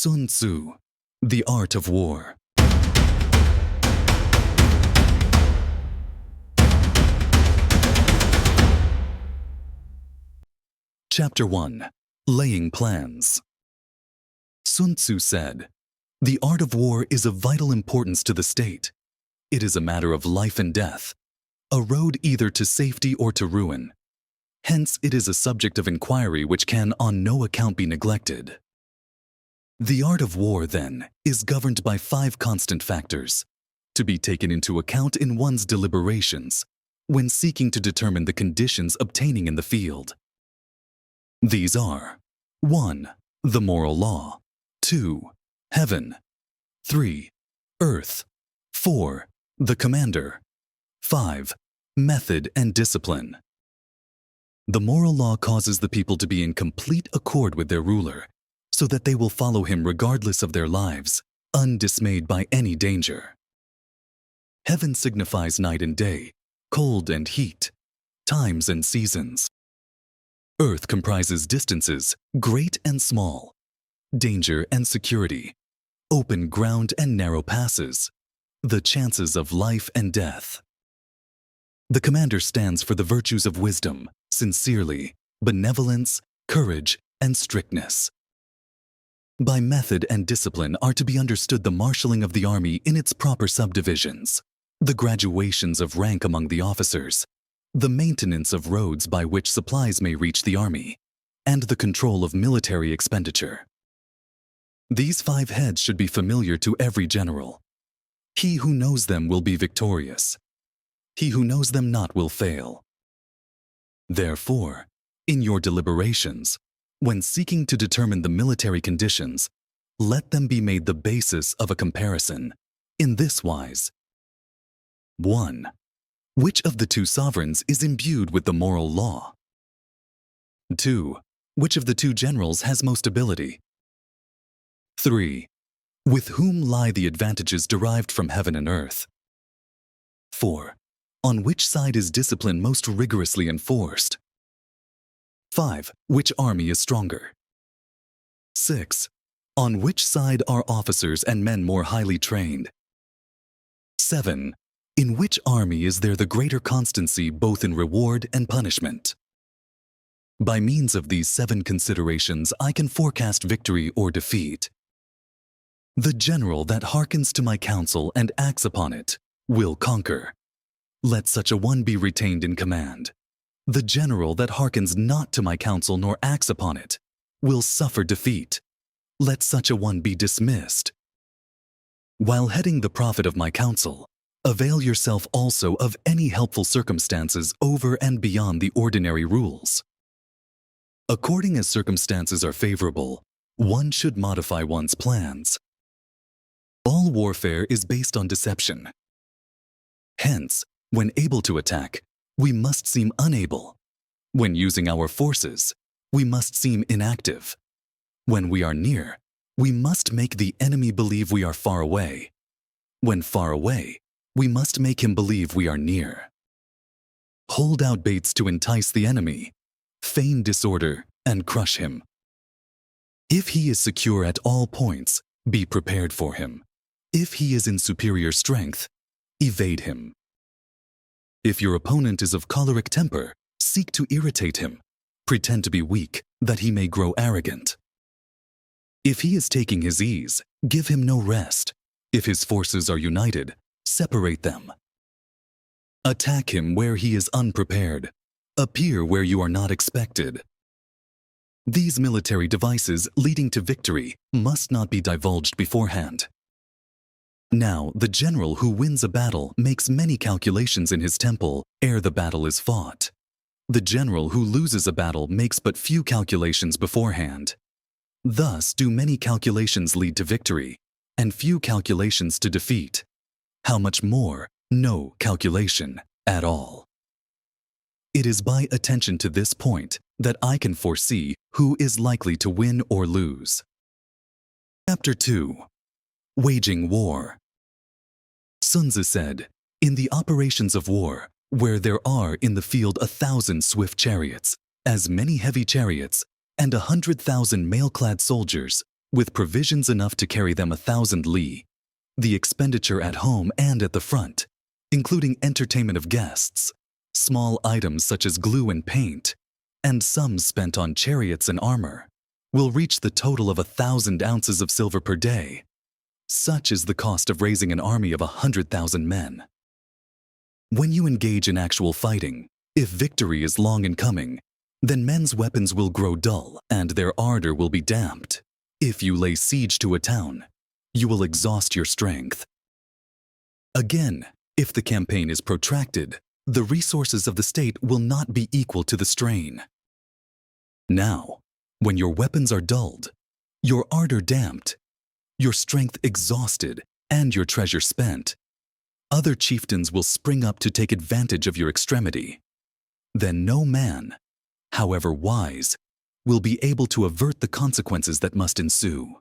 Sun Tzu, The Art of War. Chapter 1. Laying Plans. Sun Tzu said, "The art of war is of vital importance to the state. It is a matter of life and death, a road either to safety or to ruin. Hence, it is a subject of inquiry which can on no account be neglected." The art of war, then, is governed by 5 constant factors, to be taken into account in one's deliberations when seeking to determine the conditions obtaining in the field. These are 1. The moral law, 2. Heaven, 3. Earth, 4. The commander, 5. Method and discipline. The moral law causes the people to be in complete accord with their ruler, so that they will follow him regardless of their lives, undismayed by any danger. Heaven signifies night and day, cold and heat, times and seasons. Earth comprises distances, great and small, danger and security, open ground and narrow passes, the chances of life and death. The commander stands for the virtues of wisdom, sincerely, benevolence, courage, and strictness. By method and discipline are to be understood the marshalling of the army in its proper subdivisions, the graduations of rank among the officers, the maintenance of roads by which supplies may reach the army, and the control of military expenditure. These 5 heads should be familiar to every general. He who knows them will be victorious. He who knows them not will fail. Therefore, in your deliberations, when seeking to determine the military conditions, let them be made the basis of a comparison, in this wise. 1. Which of the 2 sovereigns is imbued with the moral law? 2. Which of the 2 generals has most ability? 3. With whom lie the advantages derived from heaven and earth? 4. On which side is discipline most rigorously enforced? 5. Which army is stronger? 6. On which side are officers and men more highly trained? 7. In which army is there the greater constancy both in reward and punishment? By means of these 7 considerations, I can forecast victory or defeat. The general that hearkens to my counsel and acts upon it will conquer. Let such a one be retained in command. The general that hearkens not to my counsel nor acts upon it will suffer defeat. Let such a one be dismissed. While heading the profit of my counsel, avail yourself also of any helpful circumstances over and beyond the ordinary rules. According as circumstances are favorable, one should modify one's plans. All warfare is based on deception. Hence, when able to attack, we must seem unable. When using our forces, we must seem inactive. When we are near, we must make the enemy believe we are far away. When far away, we must make him believe we are near. Hold out baits to entice the enemy, feign disorder, and crush him. If he is secure at all points, be prepared for him. If he is in superior strength, evade him. If your opponent is of choleric temper, seek to irritate him. Pretend to be weak, that he may grow arrogant. If he is taking his ease, give him no rest. If his forces are united, separate them. Attack him where he is unprepared. Appear where you are not expected. These military devices leading to victory must not be divulged beforehand. Now, the general who wins a battle makes many calculations in his temple ere the battle is fought. The general who loses a battle makes but few calculations beforehand. Thus do many calculations lead to victory, and few calculations to defeat. How much more, no calculation at all. It is by attention to this point that I can foresee who is likely to win or lose. Chapter 2. Waging War. Sun Tzu said, "In the operations of war, where there are in the field 1,000 swift chariots, as many heavy chariots, and 100,000 mail-clad soldiers, with provisions enough to carry them 1,000 li, the expenditure at home and at the front, including entertainment of guests, small items such as glue and paint, and sums spent on chariots and armor, will reach the total of 1,000 ounces of silver per day. Such is the cost of raising an army of 100,000 men. When you engage in actual fighting, if victory is long in coming, then men's weapons will grow dull and their ardor will be damped. If you lay siege to a town, you will exhaust your strength. Again, if the campaign is protracted, the resources of the state will not be equal to the strain. Now, when your weapons are dulled, your ardor damped, your strength exhausted, and your treasure spent, other chieftains will spring up to take advantage of your extremity. Then no man, however wise, will be able to avert the consequences that must ensue.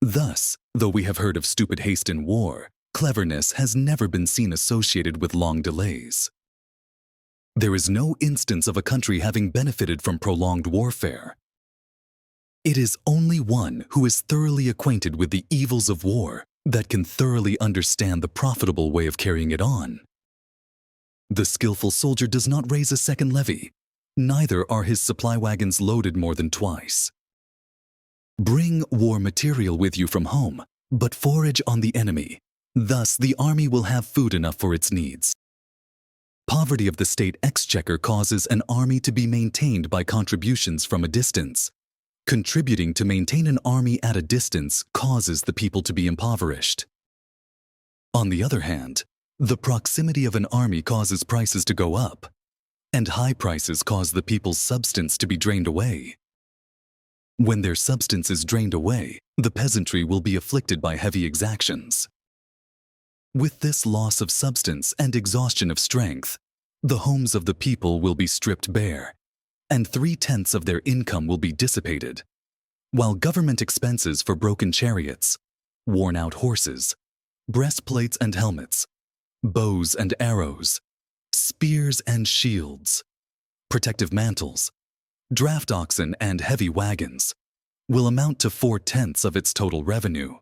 Thus, though we have heard of stupid haste in war, cleverness has never been seen associated with long delays. There is no instance of a country having benefited from prolonged warfare. It is only one who is thoroughly acquainted with the evils of war that can thoroughly understand the profitable way of carrying it on. The skillful soldier does not raise a second levy, neither are his supply wagons loaded more than twice. Bring war material with you from home, but forage on the enemy. Thus the army will have food enough for its needs. Poverty of the state exchequer causes an army to be maintained by contributions from a distance. Contributing to maintain an army at a distance causes the people to be impoverished. On the other hand, the proximity of an army causes prices to go up, and high prices cause the people's substance to be drained away. When their substance is drained away, the peasantry will be afflicted by heavy exactions. With this loss of substance and exhaustion of strength, the homes of the people will be stripped bare, and 3/10 of their income will be dissipated, while government expenses for broken chariots, worn-out horses, breastplates and helmets, bows and arrows, spears and shields, protective mantles, draft oxen and heavy wagons will amount to 4/10 of its total revenue.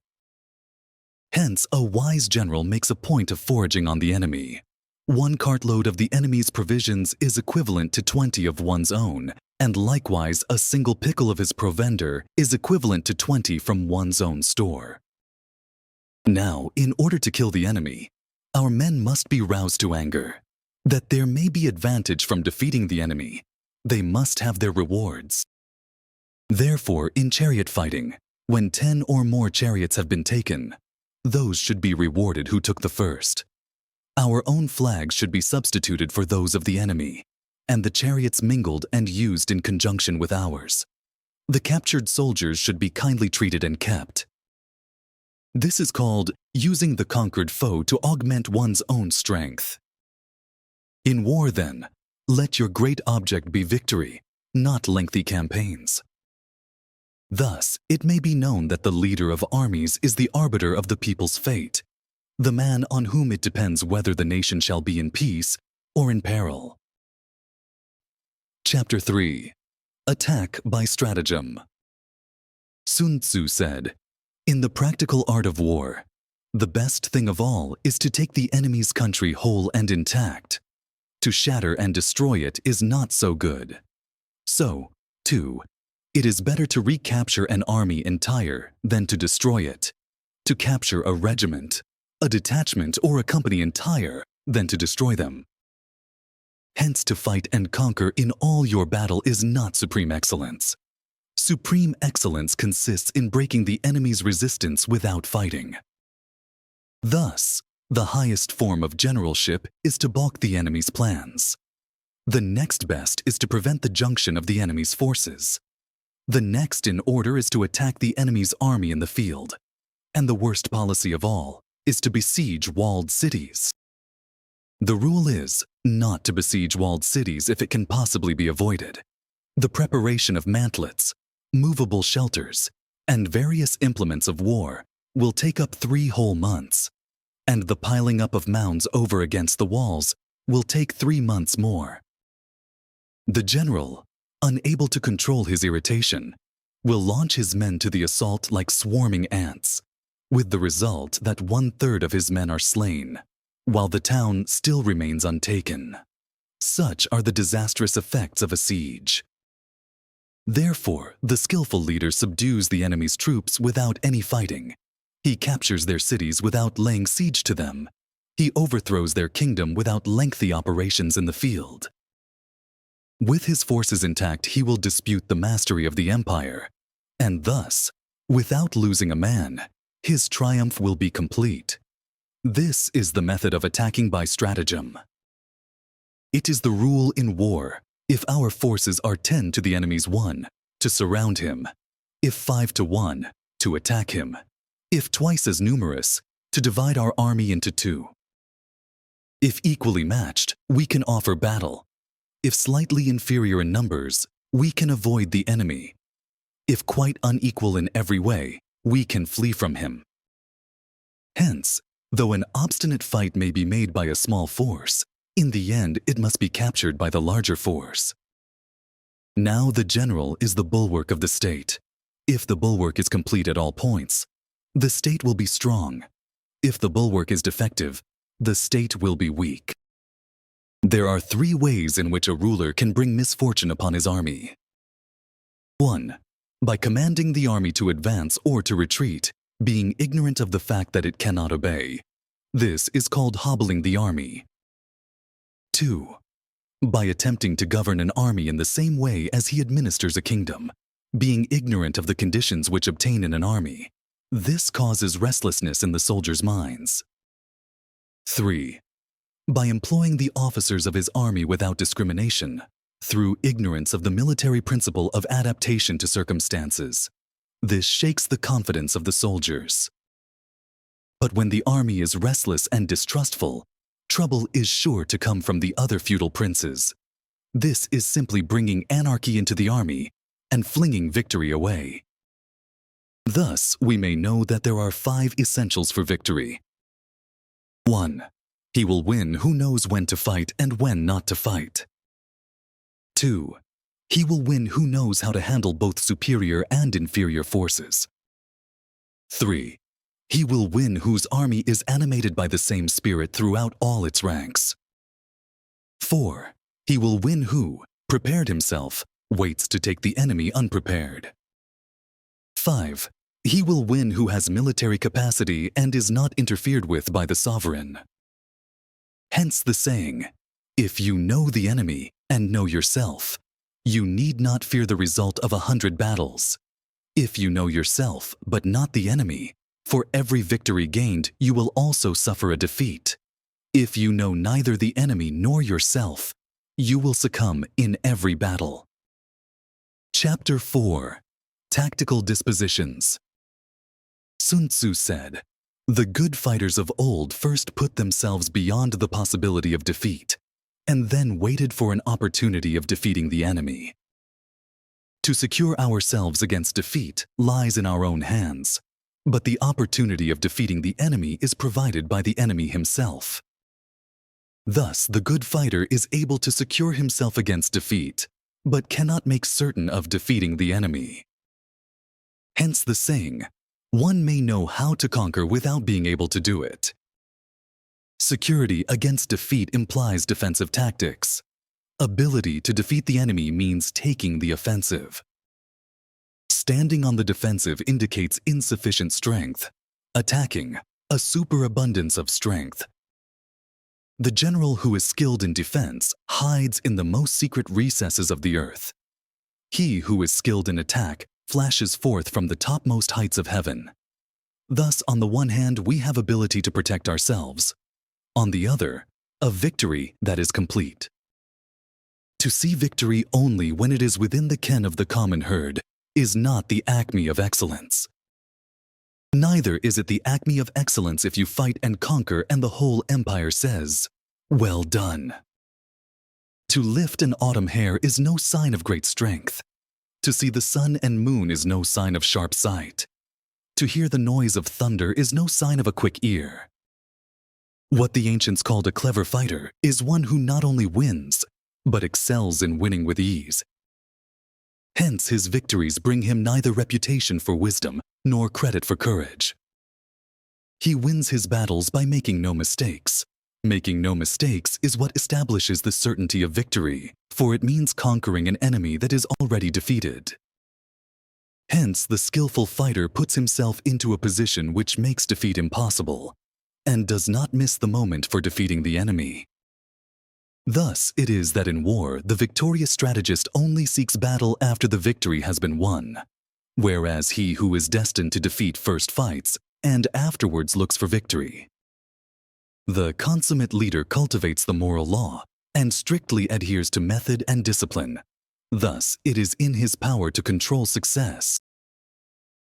Hence, a wise general makes a point of foraging on the enemy. 1 cartload of the enemy's provisions is equivalent to 20 of one's own, and likewise a single pickle of his provender is equivalent to 20 from one's own store. Now, in order to kill the enemy, our men must be roused to anger. That there may be advantage from defeating the enemy, they must have their rewards. Therefore, in chariot fighting, when 10 or more chariots have been taken, those should be rewarded who took the first. Our own flags should be substituted for those of the enemy, and the chariots mingled and used in conjunction with ours. The captured soldiers should be kindly treated and kept. This is called using the conquered foe to augment one's own strength. In war, then, let your great object be victory, not lengthy campaigns. Thus, it may be known that the leader of armies is the arbiter of the people's fate, the man on whom it depends whether the nation shall be in peace or in peril. Chapter 3. Attack by Stratagem. Sun Tzu said, "In the practical art of war, the best thing of all is to take the enemy's country whole and intact. To shatter and destroy it is not so good. So, too, it is better to recapture an army entire than to destroy it, to capture a regiment, a detachment, or a company entire than to destroy them. Hence, to fight and conquer in all your battle is not supreme excellence. Supreme excellence consists in breaking the enemy's resistance without fighting. Thus, the highest form of generalship is to balk the enemy's plans. The next best is to prevent the junction of the enemy's forces. The next in order is to attack the enemy's army in the field. And the worst policy of all is to besiege walled cities. The rule is not to besiege walled cities if it can possibly be avoided. The preparation of mantlets, movable shelters, and various implements of war will take up 3 whole months, and the piling up of mounds over against the walls will take 3 months more. The general, unable to control his irritation, will launch his men to the assault like swarming ants, with the result that 1/3 of his men are slain, while the town still remains untaken. Such are the disastrous effects of a siege. Therefore, the skillful leader subdues the enemy's troops without any fighting. He captures their cities without laying siege to them. He overthrows their kingdom without lengthy operations in the field. With his forces intact, he will dispute the mastery of the empire, and thus, without losing a man, his triumph will be complete. This is the method of attacking by stratagem. It is the rule in war, if our forces are 10 to the enemy's 1, to surround him; if 5 to 1, to attack him; if twice as numerous, to divide our army into 2. If equally matched, we can offer battle. If slightly inferior in numbers, we can avoid the enemy. If quite unequal in every way, we can flee from him. Hence, though an obstinate fight may be made by a small force, in the end it must be captured by the larger force. Now the general is the bulwark of the state. If the bulwark is complete at all points, the state will be strong. If the bulwark is defective, the state will be weak. There are 3 ways in which a ruler can bring misfortune upon his army. 1. By commanding the army to advance or to retreat, being ignorant of the fact that it cannot obey. This is called hobbling the army. 2. By attempting to govern an army in the same way as he administers a kingdom, being ignorant of the conditions which obtain in an army. This causes restlessness in the soldiers' minds. 3. By employing the officers of his army without discrimination, through ignorance of the military principle of adaptation to circumstances. This shakes the confidence of the soldiers. But when the army is restless and distrustful, trouble is sure to come from the other feudal princes. This is simply bringing anarchy into the army and flinging victory away. Thus, we may know that there are 5 essentials for victory. 1. He will win who knows when to fight and when not to fight. 2. He will win who knows how to handle both superior and inferior forces. 3. He will win whose army is animated by the same spirit throughout all its ranks. 4. He will win who, prepared himself, waits to take the enemy unprepared. 5. He will win who has military capacity and is not interfered with by the sovereign. Hence the saying, if you know the enemy and know yourself, you need not fear the result of 100 battles. If you know yourself but not the enemy, for every victory gained you will also suffer a defeat. If you know neither the enemy nor yourself, you will succumb in every battle. Chapter 4. Tactical Dispositions. Sun Tzu said, "The good fighters of old first put themselves beyond the possibility of defeat, and then waited for an opportunity of defeating the enemy." To secure ourselves against defeat lies in our own hands, but the opportunity of defeating the enemy is provided by the enemy himself. Thus, the good fighter is able to secure himself against defeat, but cannot make certain of defeating the enemy. Hence the saying, one may know how to conquer without being able to do it. Security against defeat implies defensive tactics. Ability to defeat the enemy means taking the offensive. Standing on the defensive indicates insufficient strength. Attacking, a superabundance of strength. The general who is skilled in defense hides in the most secret recesses of the earth. He who is skilled in attack flashes forth from the topmost heights of heaven. Thus, on the one hand, we have ability to protect ourselves. On the other, a victory that is complete. To see victory only when it is within the ken of the common herd is not the acme of excellence. Neither is it the acme of excellence if you fight and conquer and the whole empire says, "Well done." To lift an autumn hair is no sign of great strength. To see the sun and moon is no sign of sharp sight. To hear the noise of thunder is no sign of a quick ear. What the ancients called a clever fighter is one who not only wins, but excels in winning with ease. Hence his victories bring him neither reputation for wisdom nor credit for courage. He wins his battles by making no mistakes. Making no mistakes is what establishes the certainty of victory, for it means conquering an enemy that is already defeated. Hence, the skillful fighter puts himself into a position which makes defeat impossible, and does not miss the moment for defeating the enemy. Thus, it is that in war, the victorious strategist only seeks battle after the victory has been won, whereas he who is destined to defeat first fights and afterwards looks for victory. The consummate leader cultivates the moral law and strictly adheres to method and discipline. Thus, it is in his power to control success.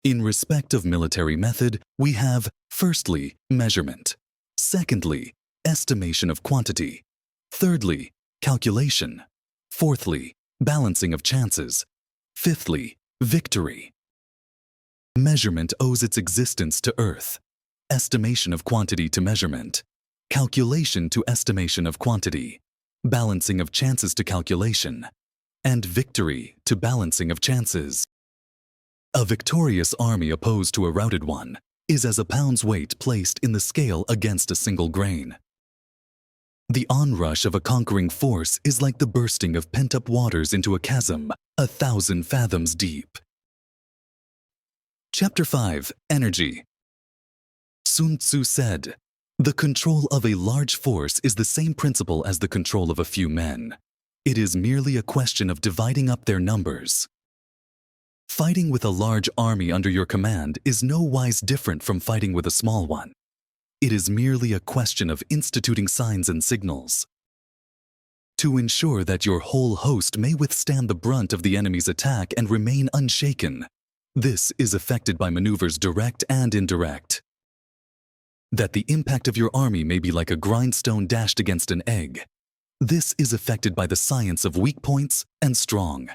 In respect of military method, we have, firstly, measurement. Secondly, estimation of quantity. Thirdly, calculation. Fourthly, balancing of chances. Fifthly, victory. Measurement owes its existence to earth, estimation of quantity to measurement, calculation to estimation of quantity, balancing of chances to calculation, and victory to balancing of chances. A victorious army opposed to a routed one is as a pound's weight placed in the scale against a single grain. The onrush of a conquering force is like the bursting of pent-up waters into a chasm 1,000 fathoms deep. Chapter 5. Energy. Sun Tzu said, "The control of a large force is the same principle as the control of a few men. It is merely a question of dividing up their numbers." Fighting with a large army under your command is no wise different from fighting with a small one. It is merely a question of instituting signs and signals. To ensure that your whole host may withstand the brunt of the enemy's attack and remain unshaken, this is effected by maneuvers direct and indirect. That the impact of your army may be like a grindstone dashed against an egg, this is effected by the science of weak points and strong.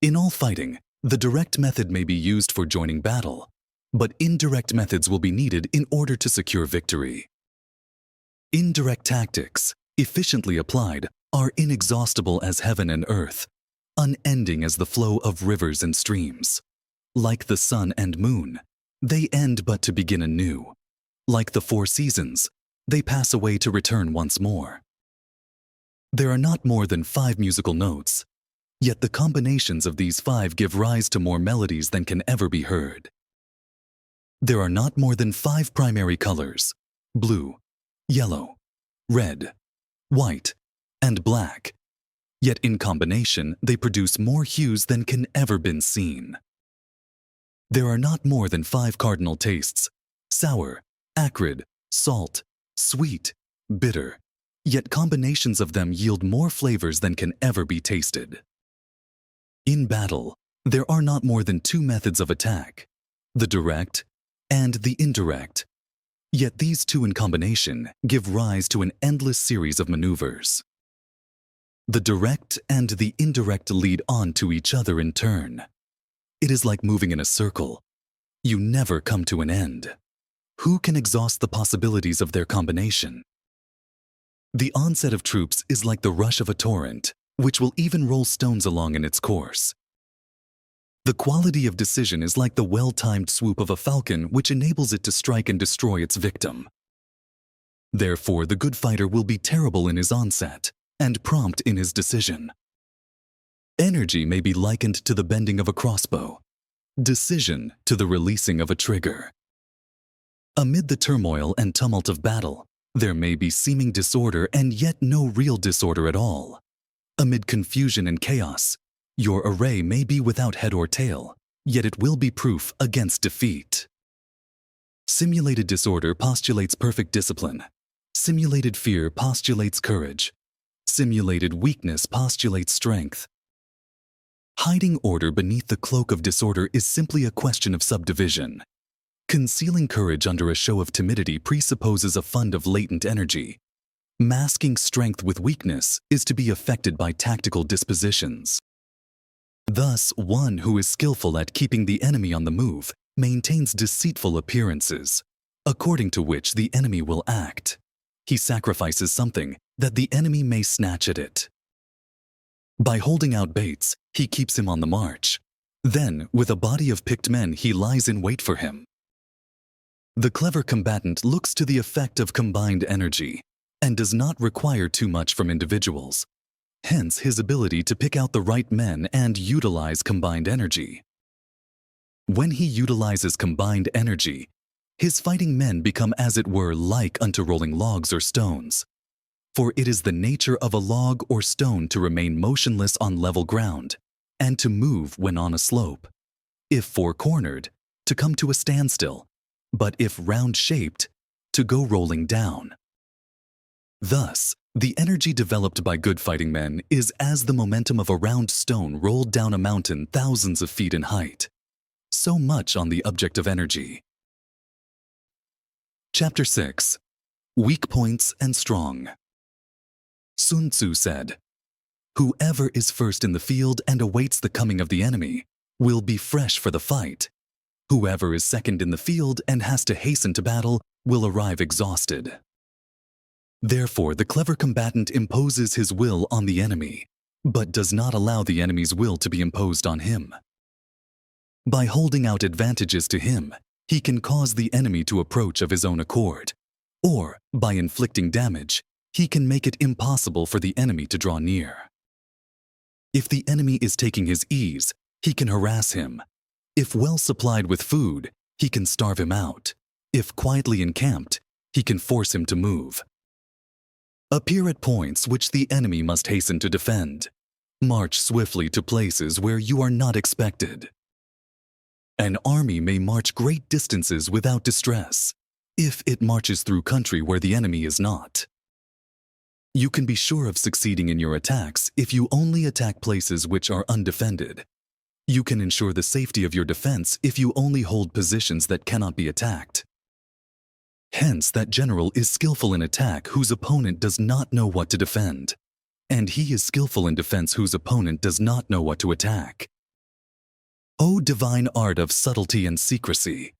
In all fighting, the direct method may be used for joining battle, but indirect methods will be needed in order to secure victory. Indirect tactics, efficiently applied, are inexhaustible as heaven and earth, unending as the flow of rivers and streams. Like the sun and moon, they end but to begin anew. Like the 4 seasons, they pass away to return once more. There are not more than 5 musical notes, yet the combinations of these 5 give rise to more melodies than can ever be heard. There are not more than 5 primary colors: blue, yellow, red, white, and black, yet in combination they produce more hues than can ever been seen. There are not more than 5 cardinal tastes: sour, acrid, salt, sweet, bitter, yet combinations of them yield more flavors than can ever be tasted. In battle, there are not more than 2 methods of attack: the direct and the indirect, yet these 2 in combination give rise to an endless series of maneuvers. The direct and the indirect lead on to each other in turn. It is like moving in a circle. You never come to an end. Who can exhaust the possibilities of their combination? The onset of troops is like the rush of a torrent, which will even roll stones along in its course. The quality of decision is like the well-timed swoop of a falcon, which enables it to strike and destroy its victim. Therefore, the good fighter will be terrible in his onset and prompt in his decision. Energy may be likened to the bending of a crossbow, decision to the releasing of a trigger. Amid the turmoil and tumult of battle, there may be seeming disorder and yet no real disorder at all. Amid confusion and chaos, your array may be without head or tail, yet it will be proof against defeat. Simulated disorder postulates perfect discipline. Simulated fear postulates courage. Simulated weakness postulates strength. Hiding order beneath the cloak of disorder is simply a question of subdivision. Concealing courage under a show of timidity presupposes a fund of latent energy. Masking strength with weakness is to be effected by tactical dispositions. Thus, one who is skillful at keeping the enemy on the move maintains deceitful appearances, according to which the enemy will act. He sacrifices something that the enemy may snatch at it. By holding out baits, he keeps him on the march. Then, with a body of picked men, he lies in wait for him. The clever combatant looks to the effect of combined energy and does not require too much from individuals. Hence his ability to pick out the right men and utilize combined energy. When he utilizes combined energy, his fighting men become as it were like unto rolling logs or stones. For it is the nature of a log or stone to remain motionless on level ground, and to move when on a slope. If four-cornered, to come to a standstill, but if round-shaped, to go rolling down. Thus, the energy developed by good fighting men is as the momentum of a round stone rolled down a mountain thousands of feet in height. So much on the object of energy. Chapter 6. Weak Points and Strong. Sun Tzu said, "Whoever is first in the field and awaits the coming of the enemy will be fresh for the fight. Whoever is second in the field and has to hasten to battle will arrive exhausted." Therefore, the clever combatant imposes his will on the enemy, but does not allow the enemy's will to be imposed on him. By holding out advantages to him, he can cause the enemy to approach of his own accord, or, by inflicting damage, he can make it impossible for the enemy to draw near. If the enemy is taking his ease, he can harass him. If well supplied with food, he can starve him out. If quietly encamped, he can force him to move. Appear at points which the enemy must hasten to defend. March swiftly to places where you are not expected. An army may march great distances without distress, if it marches through country where the enemy is not. You can be sure of succeeding in your attacks if you only attack places which are undefended. You can ensure the safety of your defense if you only hold positions that cannot be attacked. Hence, that general is skillful in attack whose opponent does not know what to defend, and he is skillful in defense whose opponent does not know what to attack. O divine art of subtlety and secrecy!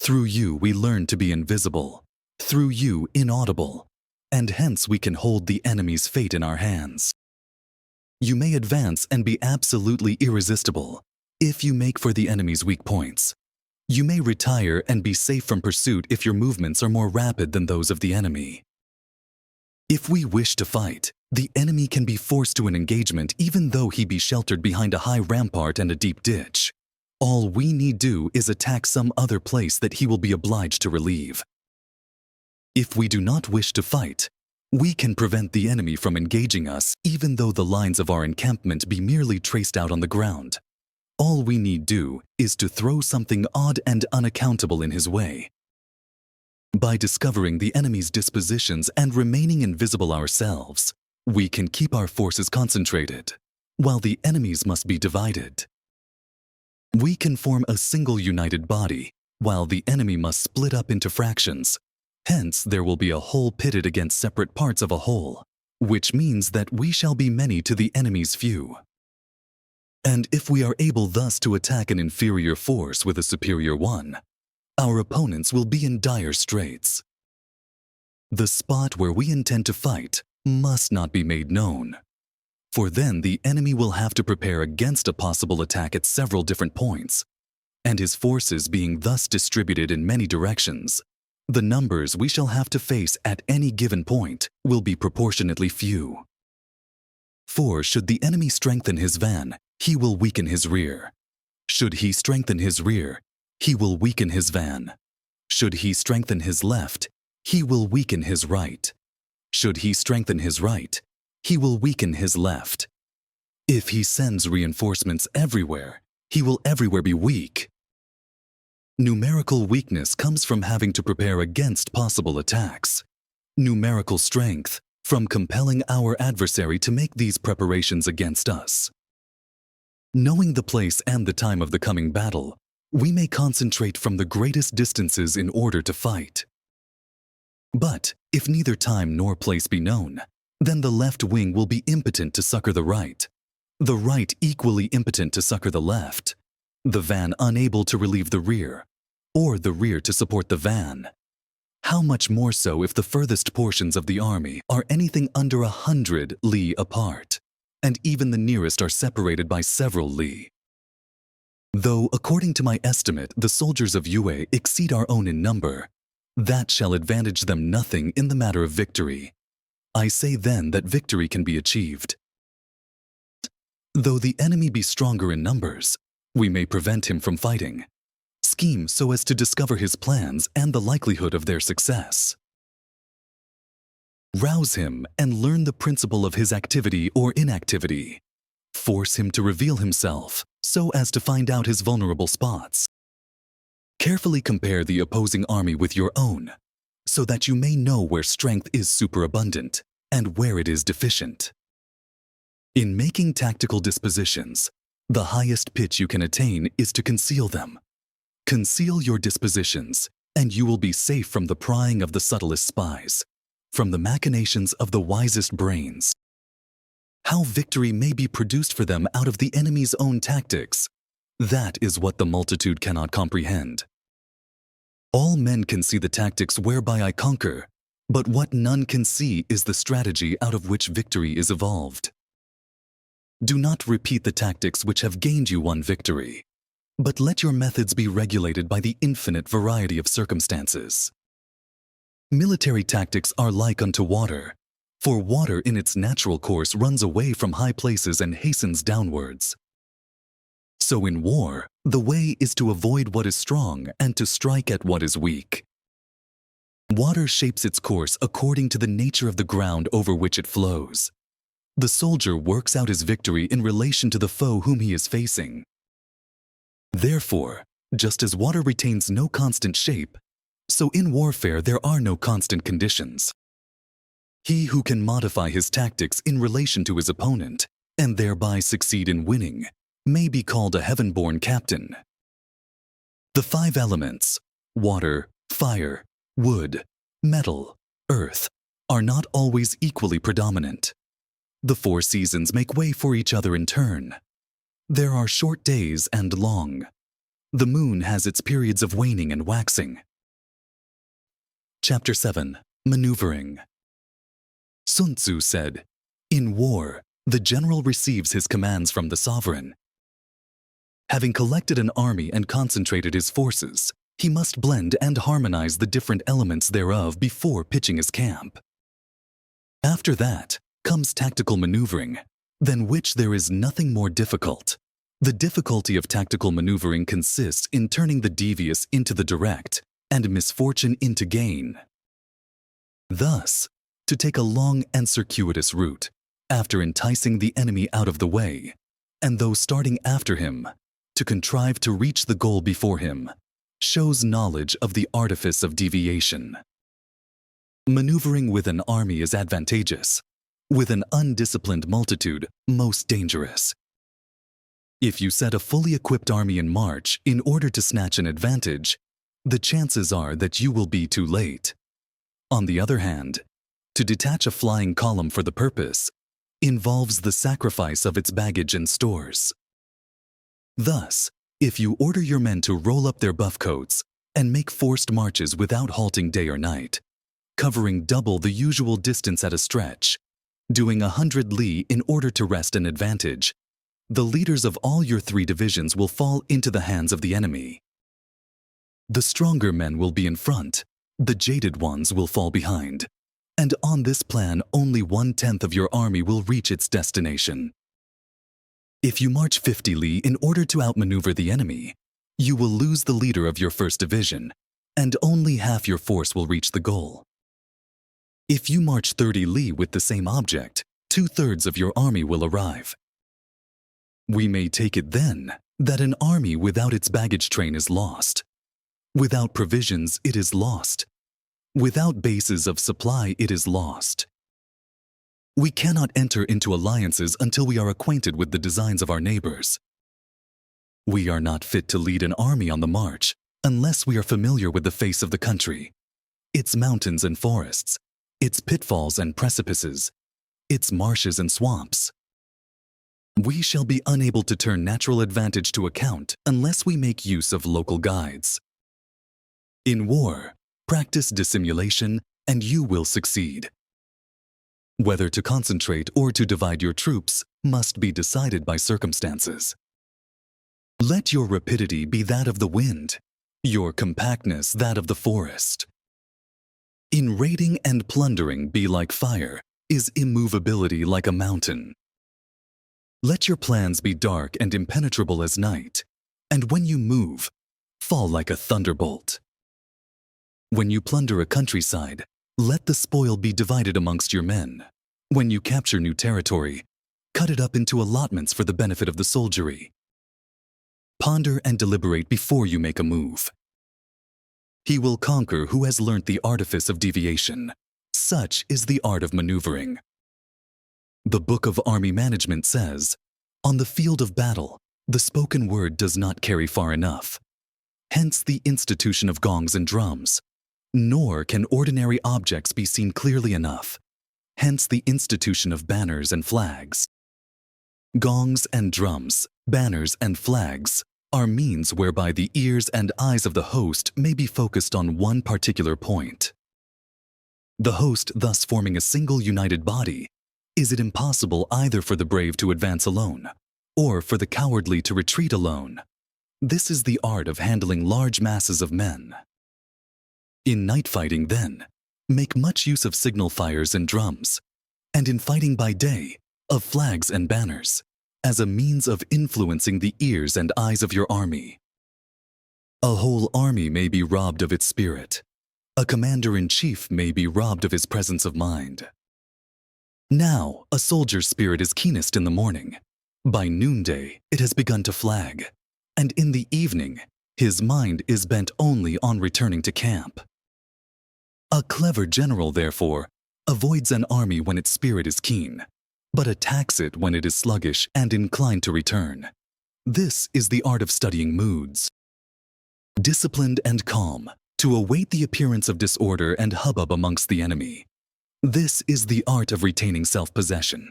Through you we learn to be invisible, through you inaudible, and hence we can hold the enemy's fate in our hands. You may advance and be absolutely irresistible if you make for the enemy's weak points. You may retire and be safe from pursuit if your movements are more rapid than those of the enemy. If we wish to fight, the enemy can be forced to an engagement even though he be sheltered behind a high rampart and a deep ditch. All we need do is attack some other place that he will be obliged to relieve. If we do not wish to fight, we can prevent the enemy from engaging us even though the lines of our encampment be merely traced out on the ground. All we need do is to throw something odd and unaccountable in his way. By discovering the enemy's dispositions and remaining invisible ourselves, we can keep our forces concentrated, while the enemy's must be divided. We can form a single united body, while the enemy must split up into fractions. Hence, there will be a whole pitted against separate parts of a whole, which means that we shall be many to the enemy's few. And if we are able thus to attack an inferior force with a superior one, our opponents will be in dire straits. The spot where we intend to fight must not be made known, for then the enemy will have to prepare against a possible attack at several different points, and his forces being thus distributed in many directions, the numbers we shall have to face at any given point will be proportionately few. For should the enemy strengthen his van, he will weaken his rear. Should he strengthen his rear, he will weaken his van. Should he strengthen his left, he will weaken his right. Should he strengthen his right, he will weaken his left. If he sends reinforcements everywhere, he will everywhere be weak. Numerical weakness comes from having to prepare against possible attacks. Numerical strength from compelling our adversary to make these preparations against us. Knowing the place and the time of the coming battle, we may concentrate from the greatest distances in order to fight. But if neither time nor place be known, then the left wing will be impotent to succor the right, the right equally impotent to succor the left, the van unable to relieve the rear, or the rear to support the van. How much more so if the furthest portions of the army are anything under 100 li apart? and even the nearest are separated by several li. Though, according to my estimate, the soldiers of Yue exceed our own in number, that shall advantage them nothing in the matter of victory. I say then that victory can be achieved. Though the enemy be stronger in numbers, we may prevent him from fighting. Scheme so as to discover his plans and the likelihood of their success. Rouse him and learn the principle of his activity or inactivity. Force him to reveal himself so as to find out his vulnerable spots. Carefully compare the opposing army with your own, so that you may know where strength is superabundant and where it is deficient. In making tactical dispositions, the highest pitch you can attain is to conceal them. Conceal your dispositions, and you will be safe from the prying of the subtlest spies, from the machinations of the wisest brains. How victory may be produced for them out of the enemy's own tactics, that is what the multitude cannot comprehend. All men can see the tactics whereby I conquer, but what none can see is the strategy out of which victory is evolved. Do not repeat the tactics which have gained you one victory, but let your methods be regulated by the infinite variety of circumstances. Military tactics are like unto water, for water in its natural course runs away from high places and hastens downwards. So in war, the way is to avoid what is strong and to strike at what is weak. Water shapes its course according to the nature of the ground over which it flows. The soldier works out his victory in relation to the foe whom he is facing. Therefore, just as water retains no constant shape, so in warfare there are no constant conditions. He who can modify his tactics in relation to his opponent, and thereby succeed in winning, may be called a heaven-born captain. The 5 elements, water, fire, wood, metal, earth, are not always equally predominant. The 4 seasons make way for each other in turn. There are short days and long. The moon has its periods of waning and waxing. Chapter 7. Maneuvering. Sun Tzu said, "In war, the general receives his commands from the sovereign. Having collected an army and concentrated his forces, he must blend and harmonize the different elements thereof before pitching his camp. After that comes tactical maneuvering, than which there is nothing more difficult. The difficulty of tactical maneuvering consists in turning the devious into the direct and misfortune into gain. Thus, to take a long and circuitous route, after enticing the enemy out of the way, and though starting after him, to contrive to reach the goal before him, shows knowledge of the artifice of deviation. Maneuvering with an army is advantageous, with an undisciplined multitude most dangerous. If you set a fully equipped army in march in order to snatch an advantage, the chances are that you will be too late. On the other hand, to detach a flying column for the purpose involves the sacrifice of its baggage and stores. Thus, if you order your men to roll up their buff coats and make forced marches without halting day or night, covering double the usual distance at a stretch, doing 100 li in order to wrest an advantage, the leaders of all your 3 divisions will fall into the hands of the enemy. The stronger men will be in front, the jaded ones will fall behind, and on this plan only 1/10 of your army will reach its destination. If you march 50 li in order to outmaneuver the enemy, you will lose the leader of your 1st division, and only half your force will reach the goal. If you march 30 li with the same object, 2/3 of your army will arrive. We may take it then that an army without its baggage train is lost. Without provisions, it is lost. Without bases of supply, it is lost. We cannot enter into alliances until we are acquainted with the designs of our neighbors. We are not fit to lead an army on the march unless we are familiar with the face of the country, its mountains and forests, its pitfalls and precipices, its marshes and swamps. We shall be unable to turn natural advantage to account unless we make use of local guides. In war, practice dissimulation and you will succeed. Whether to concentrate or to divide your troops must be decided by circumstances. Let your rapidity be that of the wind, your compactness that of the forest. In raiding and plundering be like fire, is immovability like a mountain. Let your plans be dark and impenetrable as night, and when you move, fall like a thunderbolt. When you plunder a countryside, let the spoil be divided amongst your men. When you capture new territory, cut it up into allotments for the benefit of the soldiery. Ponder and deliberate before you make a move. He will conquer who has learnt the artifice of deviation. Such is the art of maneuvering. The Book of Army Management says, "On the field of battle, the spoken word does not carry far enough. Hence the institution of gongs and drums. Nor can ordinary objects be seen clearly enough. Hence the institution of banners and flags." Gongs and drums, banners and flags are means whereby the ears and eyes of the host may be focused on one particular point. The host thus forming a single united body, is it impossible either for the brave to advance alone, or for the cowardly to retreat alone? This is the art of handling large masses of men. In night fighting, then, make much use of signal fires and drums, and in fighting by day, of flags and banners, as a means of influencing the ears and eyes of your army. A whole army may be robbed of its spirit. A commander-in-chief may be robbed of his presence of mind. Now, a soldier's spirit is keenest in the morning. By noonday, it has begun to flag, and in the evening, his mind is bent only on returning to camp. A clever general, therefore, avoids an army when its spirit is keen, but attacks it when it is sluggish and inclined to return. This is the art of studying moods. Disciplined and calm, to await the appearance of disorder and hubbub amongst the enemy. This is the art of retaining self-possession.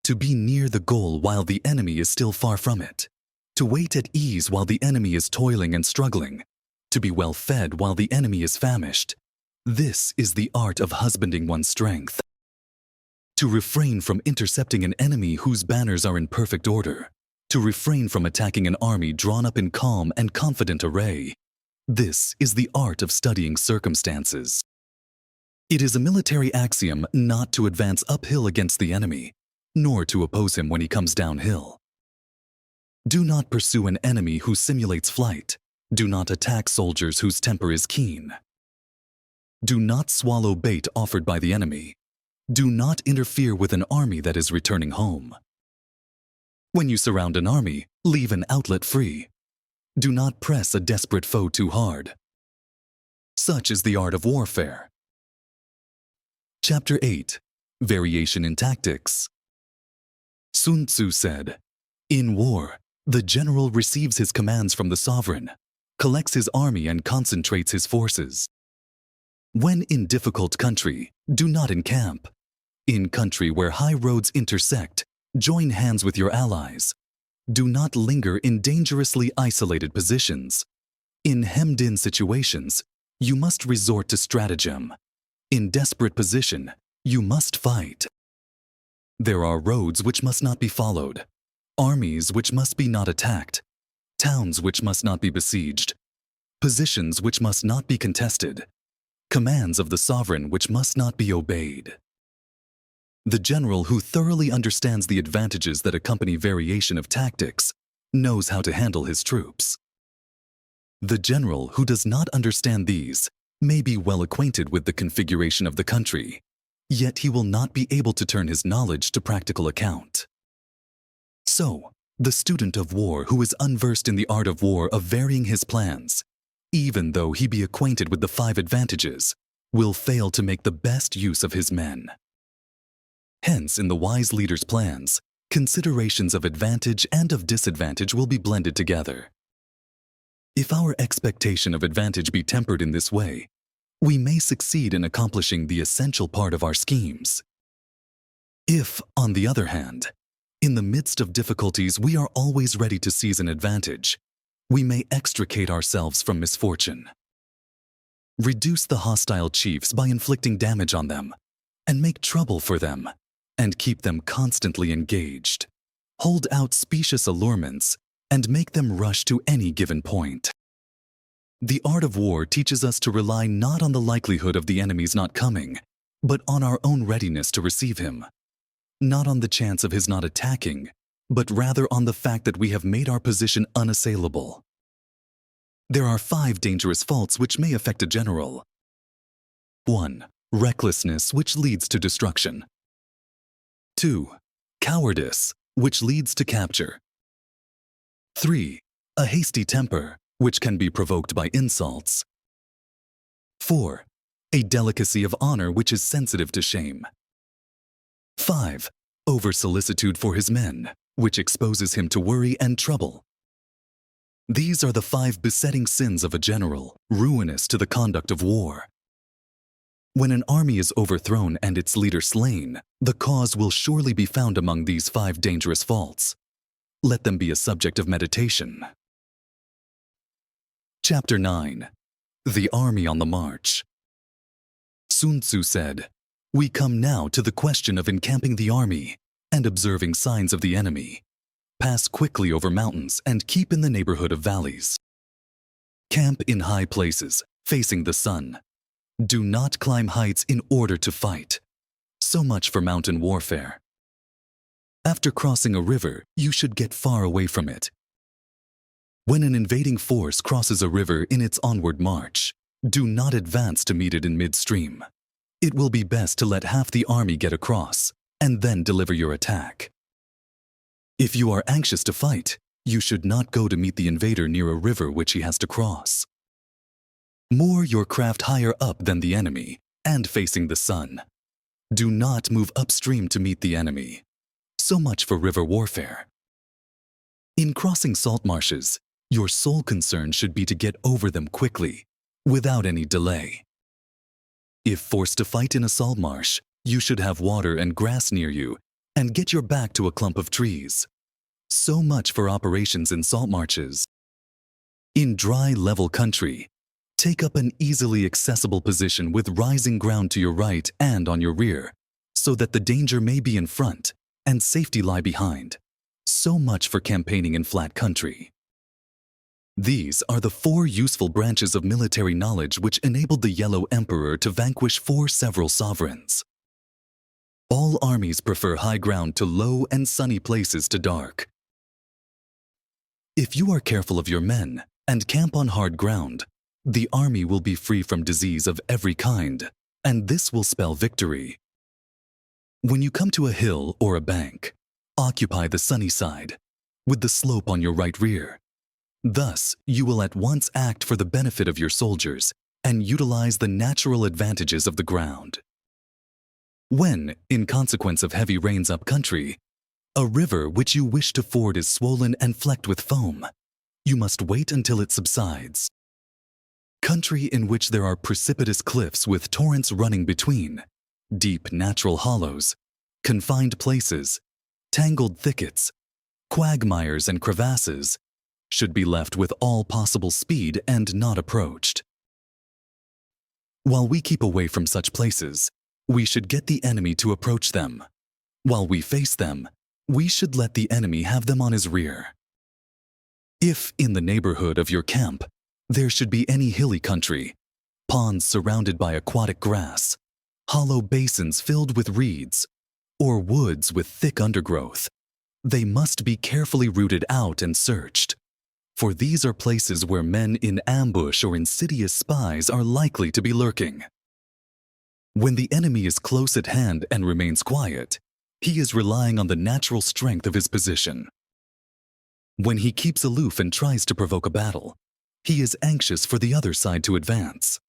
To be near the goal while the enemy is still far from it. To wait at ease while the enemy is toiling and struggling. To be well fed while the enemy is famished. This is the art of husbanding one's strength. To refrain from intercepting an enemy whose banners are in perfect order. To refrain from attacking an army drawn up in calm and confident array. This is the art of studying circumstances. It is a military axiom not to advance uphill against the enemy, nor to oppose him when he comes downhill. Do not pursue an enemy who simulates flight. Do not attack soldiers whose temper is keen. Do not swallow bait offered by the enemy. Do not interfere with an army that is returning home. When you surround an army, leave an outlet free. Do not press a desperate foe too hard. Such is the art of warfare. Chapter 8. Variation in Tactics. Sun Tzu said, "In war, the general receives his commands from the sovereign, collects his army and concentrates his forces. When in difficult country, do not encamp. In country where high roads intersect, join hands with your allies. Do not linger in dangerously isolated positions. In hemmed-in situations, you must resort to stratagem. In desperate position, you must fight. There are roads which must not be followed, armies which must be not attacked, towns which must not be besieged, positions which must not be contested, commands of the sovereign which must not be obeyed." The general who thoroughly understands the advantages that accompany variation of tactics knows how to handle his troops. The general who does not understand these may be well acquainted with the configuration of the country, yet he will not be able to turn his knowledge to practical account. So, the student of war who is unversed in the art of war of varying his plans, even though he be acquainted with the 5 advantages, will fail to make the best use of his men. Hence, in the wise leader's plans, considerations of advantage and of disadvantage will be blended together. If our expectation of advantage be tempered in this way, we may succeed in accomplishing the essential part of our schemes. If, on the other hand, in the midst of difficulties we are always ready to seize an advantage, we may extricate ourselves from misfortune. Reduce the hostile chiefs by inflicting damage on them, and make trouble for them, and keep them constantly engaged. Hold out specious allurements and make them rush to any given point. The art of war teaches us to rely not on the likelihood of the enemy's not coming, but on our own readiness to receive him. Not on the chance of his not attacking, but rather on the fact that we have made our position unassailable. There are 5 dangerous faults which may affect a general. 1. Recklessness, which leads to destruction. 2. Cowardice, which leads to capture. 3. A hasty temper, which can be provoked by insults. 4. A delicacy of honor which is sensitive to shame. 5. Over-solicitude for his men, which exposes him to worry and trouble. These are the 5 besetting sins of a general, ruinous to the conduct of war. When an army is overthrown and its leader slain, the cause will surely be found among these 5 dangerous faults. Let them be a subject of meditation. Chapter 9. The Army on the March. Sun Tzu said, "We come now to the question of encamping the army and observing signs of the enemy. Pass quickly over mountains and keep in the neighborhood of valleys. Camp in high places, facing the sun. Do not climb heights in order to fight. So much for mountain warfare. After crossing a river, you should get far away from it. When an invading force crosses a river in its onward march, do not advance to meet it in midstream. It will be best to let half the army get across, and then deliver your attack. If you are anxious to fight, you should not go to meet the invader near a river which he has to cross. Moor your craft higher up than the enemy, and facing the sun. Do not move upstream to meet the enemy. So much for river warfare. In crossing salt marshes, your sole concern should be to get over them quickly, without any delay. If forced to fight in a salt marsh, you should have water and grass near you, and get your back to a clump of trees. So much for operations in salt marshes. In dry, level country, take up an easily accessible position with rising ground to your right and on your rear, so that the danger may be in front and safety lie behind. So much for campaigning in flat country. These are the 4 useful branches of military knowledge which enabled the Yellow Emperor to vanquish 4 several sovereigns. All armies prefer high ground to low and sunny places to dark. If you are careful of your men and camp on hard ground, the army will be free from disease of every kind, and this will spell victory. When you come to a hill or a bank, occupy the sunny side, with the slope on your right rear. Thus, you will at once act for the benefit of your soldiers and utilize the natural advantages of the ground. When, in consequence of heavy rains up country, a river which you wish to ford is swollen and flecked with foam, you must wait until it subsides. Country in which there are precipitous cliffs with torrents running between, deep natural hollows, confined places, tangled thickets, quagmires and crevasses, should be left with all possible speed and not approached. While we keep away from such places, we should get the enemy to approach them. While we face them, we should let the enemy have them on his rear. If, in the neighborhood of your camp, there should be any hilly country, ponds surrounded by aquatic grass, hollow basins filled with reeds, or woods with thick undergrowth, they must be carefully rooted out and searched, for these are places where men in ambush or insidious spies are likely to be lurking. When the enemy is close at hand and remains quiet, he is relying on the natural strength of his position. When he keeps aloof and tries to provoke a battle, he is anxious for the other side to advance.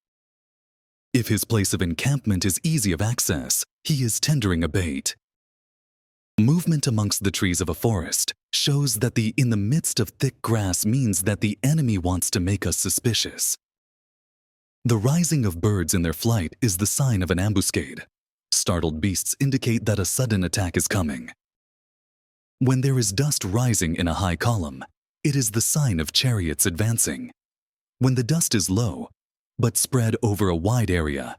If his place of encampment is easy of access, he is tendering a bait. Movement amongst the trees of a forest shows that the in the midst of thick grass means that the enemy wants to make us suspicious. The rising of birds in their flight is the sign of an ambuscade. Startled beasts indicate that a sudden attack is coming. When there is dust rising in a high column, it is the sign of chariots advancing. When the dust is low, but spread over a wide area,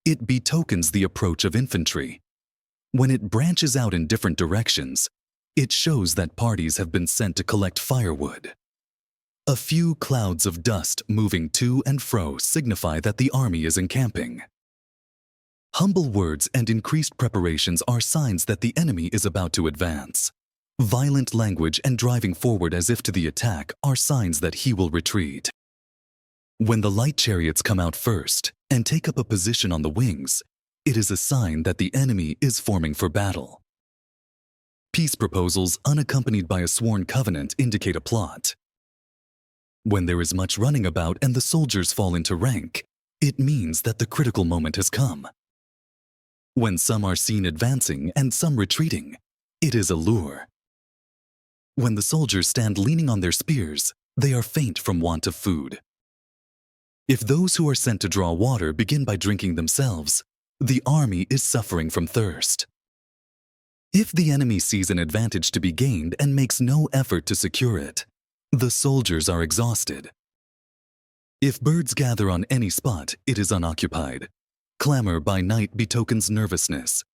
It betokens the approach of infantry. When it branches out in different directions, it shows that parties have been sent to collect firewood. A few clouds of dust moving to and fro signify that the army is encamping. Humble words and increased preparations are signs that the enemy is about to advance. Violent language and driving forward as if to the attack are signs that he will retreat. When the light chariots come out first and take up a position on the wings, it is a sign that the enemy is forming for battle. Peace proposals unaccompanied by a sworn covenant indicate a plot. When there is much running about and the soldiers fall into rank, it means that the critical moment has come. When some are seen advancing and some retreating, it is a lure. When the soldiers stand leaning on their spears, they are faint from want of food. If those who are sent to draw water begin by drinking themselves, the army is suffering from thirst. If the enemy sees an advantage to be gained and makes no effort to secure it, the soldiers are exhausted. If birds gather on any spot, it is unoccupied. Clamor by night betokens nervousness.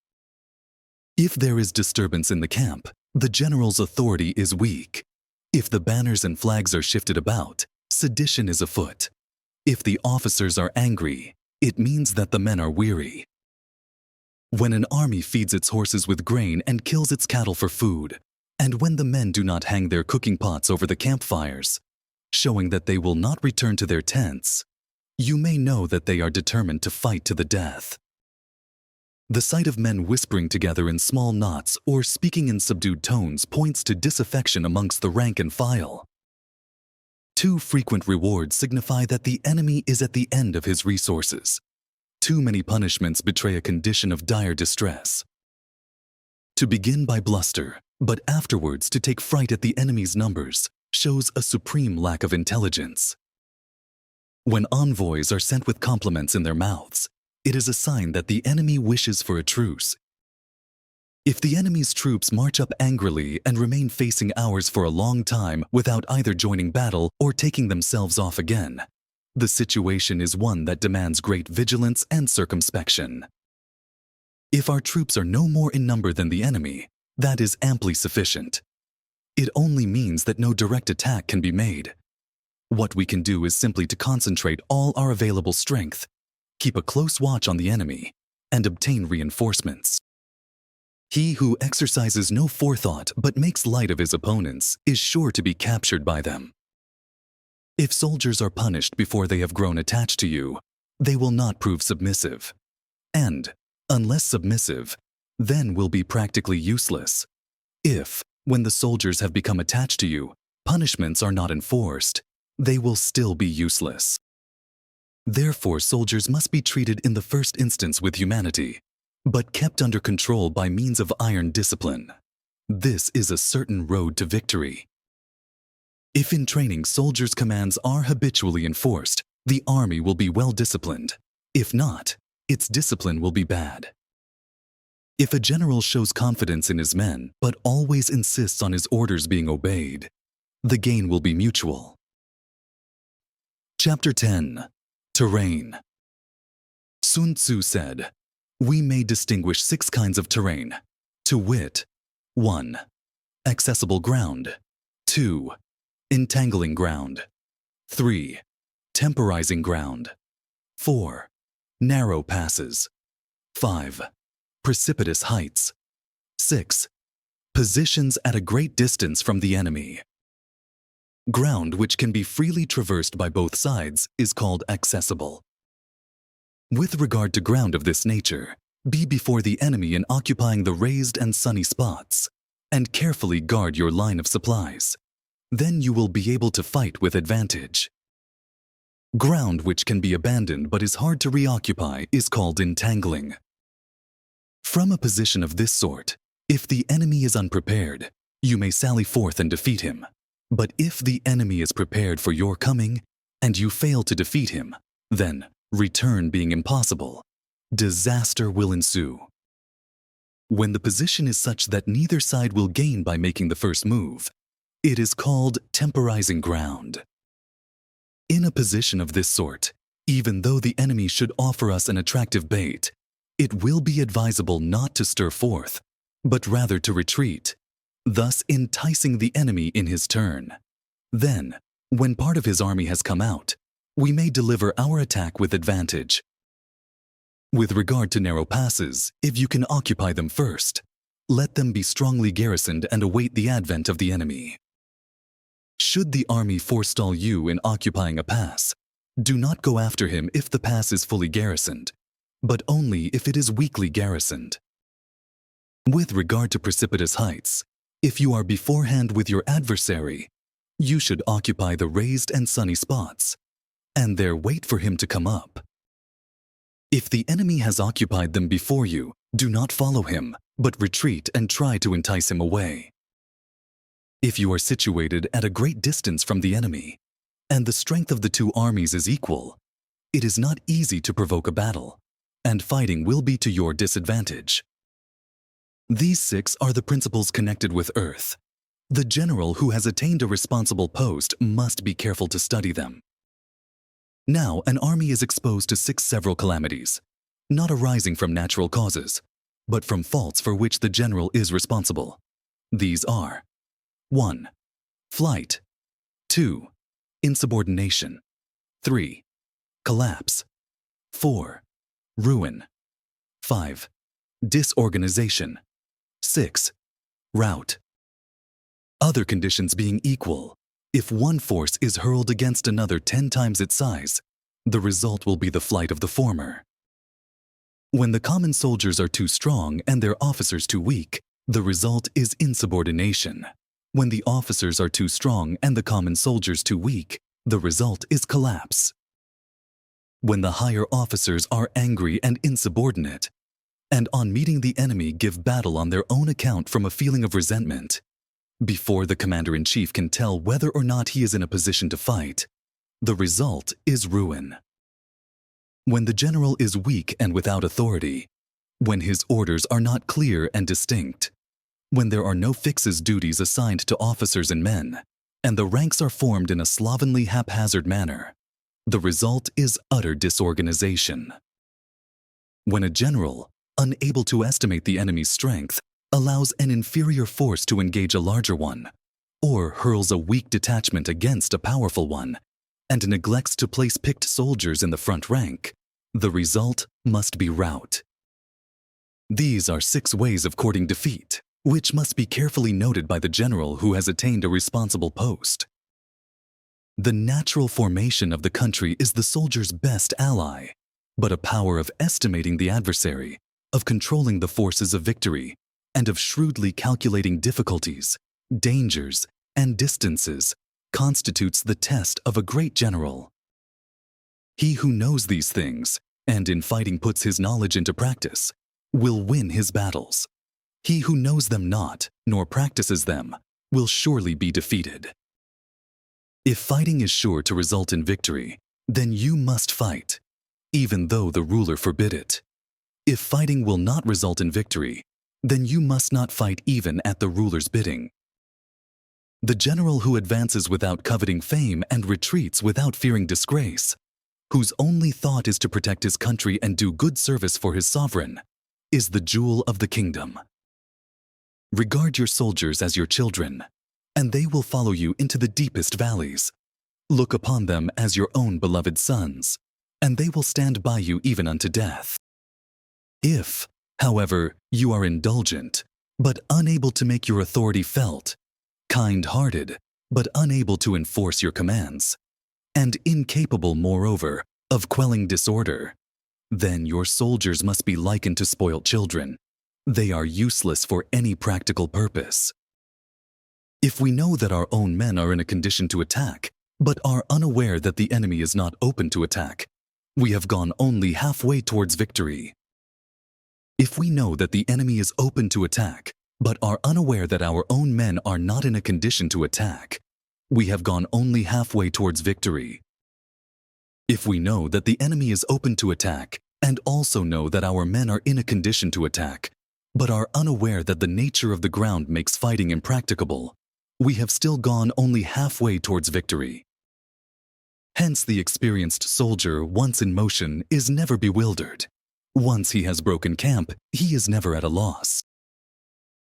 If there is disturbance in the camp, the general's authority is weak. If the banners and flags are shifted about, sedition is afoot. If the officers are angry, it means that the men are weary. When an army feeds its horses with grain and kills its cattle for food, and when the men do not hang their cooking pots over the campfires, showing that they will not return to their tents, you may know that they are determined to fight to the death. The sight of men whispering together in small knots or speaking in subdued tones points to disaffection amongst the rank and file. Too frequent rewards signify that the enemy is at the end of his resources. Too many punishments betray a condition of dire distress. To begin by bluster, but afterwards to take fright at the enemy's numbers, shows a supreme lack of intelligence. When envoys are sent with compliments in their mouths, it is a sign that the enemy wishes for a truce. If the enemy's troops march up angrily and remain facing ours for a long time without either joining battle or taking themselves off again, the situation is one that demands great vigilance and circumspection. If our troops are no more in number than the enemy, that is amply sufficient. It only means that no direct attack can be made. What we can do is simply to concentrate all our available strength, keep a close watch on the enemy, and obtain reinforcements. He who exercises no forethought but makes light of his opponents is sure to be captured by them. If soldiers are punished before they have grown attached to you, they will not prove submissive. And, unless submissive, then will be practically useless. If, when the soldiers have become attached to you, punishments are not enforced, they will still be useless. Therefore, soldiers must be treated in the first instance with humanity, but kept under control by means of iron discipline. This is a certain road to victory. If in training soldiers' commands are habitually enforced, the army will be well disciplined. If not, its discipline will be bad. If a general shows confidence in his men but always insists on his orders being obeyed, the gain will be mutual. Chapter 10. Terrain. Sun Tzu said, "We may distinguish 6 kinds of terrain, to wit, 1. Accessible ground. 2. Entangling ground. 3. Temporizing ground. 4. Narrow passes. 5. Precipitous heights. 6. Positions at a great distance from the enemy." Ground which can be freely traversed by both sides is called accessible. With regard to ground of this nature, be before the enemy in occupying the raised and sunny spots, and carefully guard your line of supplies. Then you will be able to fight with advantage. Ground which can be abandoned but is hard to reoccupy is called entangling. From a position of this sort, if the enemy is unprepared, you may sally forth and defeat him. But if the enemy is prepared for your coming, and you fail to defeat him, then, return being impossible, disaster will ensue. When the position is such that neither side will gain by making the first move, it is called temporizing ground. In a position of this sort, Even though the enemy should offer us an attractive bait, it will be advisable not to stir forth, but rather to retreat, thus enticing the enemy in his turn. Then, when part of his army has come out, we may deliver our attack with advantage. With regard to narrow passes, if you can occupy them first, let them be strongly garrisoned and await the advent of the enemy. Should the army forestall you in occupying a pass, do not go after him if the pass is fully garrisoned, but only if it is weakly garrisoned. With regard to precipitous heights, if you are beforehand with your adversary, you should occupy the raised and sunny spots, and there wait for him to come up. If the enemy has occupied them before you, do not follow him, but retreat and try to entice him away. If you are situated at a great distance from the enemy, and the strength of the two armies is equal, it is not easy to provoke a battle, and fighting will be to your disadvantage. These 6 are the principles connected with earth. The general who has attained a responsible post must be careful to study them. Now, an army is exposed to 6 several calamities, not arising from natural causes, but from faults for which the general is responsible. These are 1. Flight. 2. Insubordination. 3. Collapse. 4. Ruin. 5. Disorganization. 6. Rout. Other conditions being equal, if one force is hurled against another 10 times its size, the result will be the flight of the former. When the common soldiers are too strong and their officers too weak, the result is insubordination. When the officers are too strong and the common soldiers too weak, the result is collapse. When the higher officers are angry and insubordinate, and on meeting the enemy give battle on their own account from a feeling of resentment, before the commander-in-chief can tell whether or not he is in a position to fight, the result is ruin. When the general is weak and without authority, when his orders are not clear and distinct, when there are no fixed duties assigned to officers and men, and the ranks are formed in a slovenly, haphazard manner, the result is utter disorganization. When a general, unable to estimate the enemy's strength, allows an inferior force to engage a larger one, or hurls a weak detachment against a powerful one, and neglects to place picked soldiers in the front rank, the result must be rout. These are 6 ways of courting defeat, which must be carefully noted by the general who has attained a responsible post. The natural formation of the country is the soldier's best ally, but a power of estimating the adversary, of controlling the forces of victory, and of shrewdly calculating difficulties, dangers, and distances constitutes the test of a great general. He who knows these things, and in fighting puts his knowledge into practice, will win his battles. He who knows them not, nor practices them, will surely be defeated. If fighting is sure to result in victory, then you must fight, even though the ruler forbid it. If fighting will not result in victory, then you must not fight even at the ruler's bidding. The general who advances without coveting fame and retreats without fearing disgrace, whose only thought is to protect his country and do good service for his sovereign, is the jewel of the kingdom. Regard your soldiers as your children, and they will follow you into the deepest valleys. Look upon them as your own beloved sons, and they will stand by you even unto death. If, however, you are indulgent, but unable to make your authority felt, kind-hearted, but unable to enforce your commands, and incapable, moreover, of quelling disorder, then your soldiers must be likened to spoilt children. They are useless for any practical purpose. If we know that our own men are in a condition to attack, but are unaware that the enemy is not open to attack, we have gone only halfway towards victory. If we know that the enemy is open to attack, but are unaware that our own men are not in a condition to attack, we have gone only halfway towards victory. If we know that the enemy is open to attack, and also know that our men are in a condition to attack, but are unaware that the nature of the ground makes fighting impracticable, we have still gone only halfway towards victory. Hence the experienced soldier, once in motion, is never bewildered. Once he has broken camp, he is never at a loss.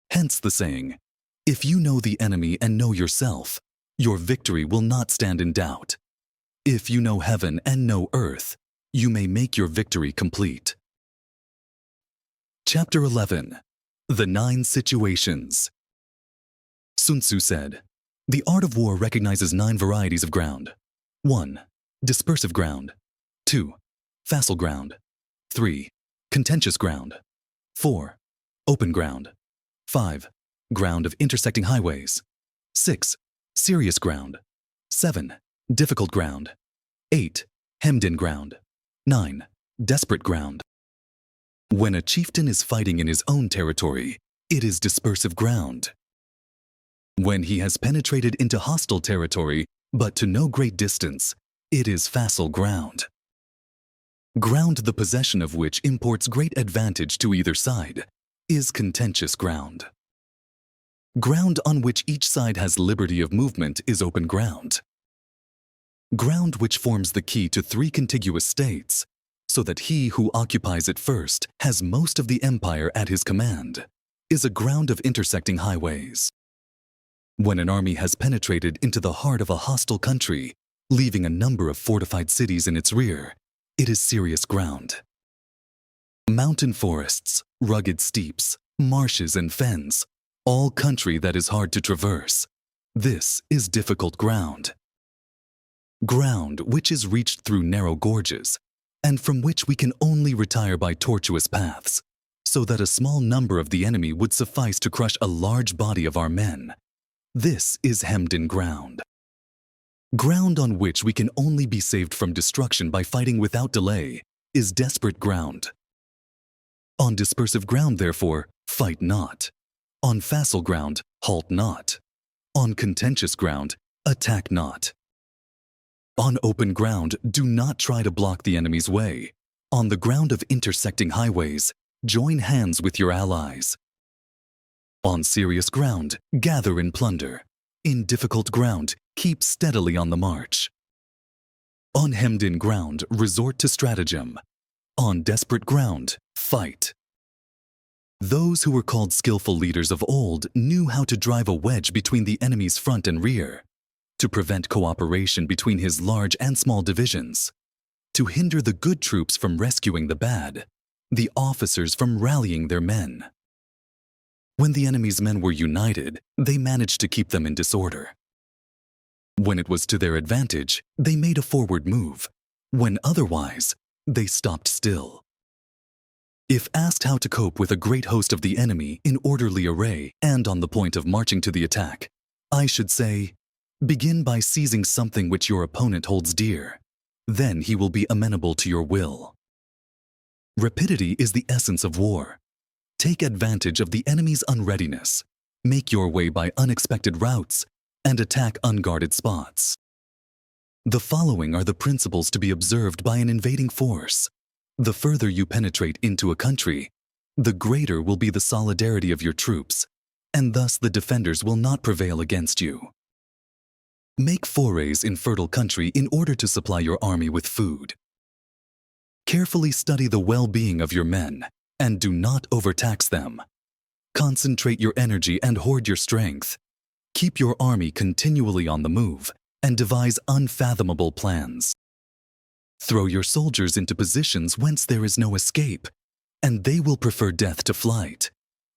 Hence the saying, if you know the enemy and know yourself, your victory will not stand in doubt. If you know heaven and know earth, you may make your victory complete. Chapter 11. The 9 Situations. Sun Tzu said, the art of war recognizes 9 varieties of ground. 1. Dispersive ground. 2. Facile ground. 3. Contentious ground. 4. Open ground. 5. Ground of intersecting highways. 6. Serious ground. 7. Difficult ground. 8. Hemmed-in ground. 9. Desperate ground. When a chieftain is fighting in his own territory, it is dispersive ground. When he has penetrated into hostile territory, but to no great distance, it is facile ground. Ground the possession of which imports great advantage to either side is contentious ground. Ground on which each side has liberty of movement is open ground. Ground which forms the key to 3 contiguous states, so that he who occupies it first has most of the empire at his command, is a ground of intersecting highways. When an army has penetrated into the heart of a hostile country, leaving a number of fortified cities in its rear, it is serious ground. Mountain forests, rugged steeps, marshes and fens, all country that is hard to traverse, this is difficult ground. Ground which is reached through narrow gorges, and from which we can only retire by tortuous paths, so that a small number of the enemy would suffice to crush a large body of our men. This is hemmed-in ground. Ground on which we can only be saved from destruction by fighting without delay is desperate ground. On dispersive ground, therefore, fight not. On facile ground, halt not. On contentious ground, attack not. On open ground, do not try to block the enemy's way. On the ground of intersecting highways, join hands with your allies. On serious ground, gather in plunder. In difficult ground, keep steadily on the march. On hemmed-in ground, resort to stratagem. On desperate ground, fight. Those who were called skillful leaders of old knew how to drive a wedge between the enemy's front and rear, to prevent cooperation between his large and small divisions, to hinder the good troops from rescuing the bad, the officers from rallying their men. When the enemy's men were united, they managed to keep them in disorder. When it was to their advantage, they made a forward move. When otherwise, they stopped still. If asked how to cope with a great host of the enemy in orderly array and on the point of marching to the attack, I should say, begin by seizing something which your opponent holds dear. Then he will be amenable to your will. Rapidity is the essence of war. Take advantage of the enemy's unreadiness, make your way by unexpected routes, and attack unguarded spots. The following are the principles to be observed by an invading force. The further you penetrate into a country, the greater will be the solidarity of your troops, and thus the defenders will not prevail against you. Make forays in fertile country in order to supply your army with food. Carefully study the well-being of your men, and do not overtax them. Concentrate your energy and hoard your strength. Keep your army continually on the move, and devise unfathomable plans. Throw your soldiers into positions whence there is no escape, and they will prefer death to flight.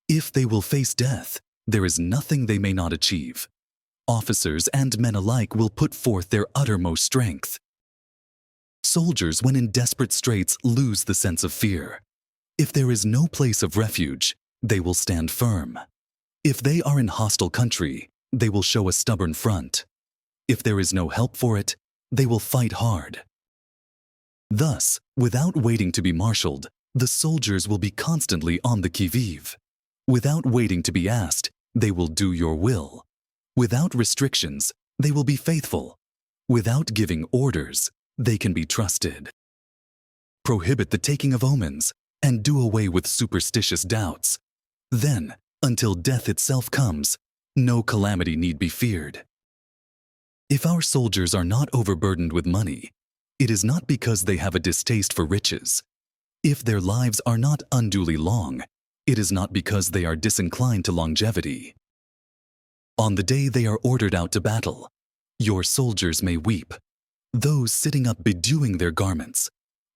If they will face death, there is nothing they may not achieve. Officers and men alike will put forth their uttermost strength. Soldiers, when in desperate straits, lose the sense of fear. If there is no place of refuge, they will stand firm. If they are in hostile country, they will show a stubborn front. If there is no help for it, they will fight hard. Thus, without waiting to be marshaled, the soldiers will be constantly on the qui-vive. Without waiting to be asked, they will do your will. Without restrictions, they will be faithful. Without giving orders, they can be trusted. Prohibit the taking of omens, and do away with superstitious doubts. Then, until death itself comes, no calamity need be feared. If our soldiers are not overburdened with money, it is not because they have a distaste for riches. If their lives are not unduly long, it is not because they are disinclined to longevity. On the day they are ordered out to battle, your soldiers may weep, those sitting up bedewing their garments,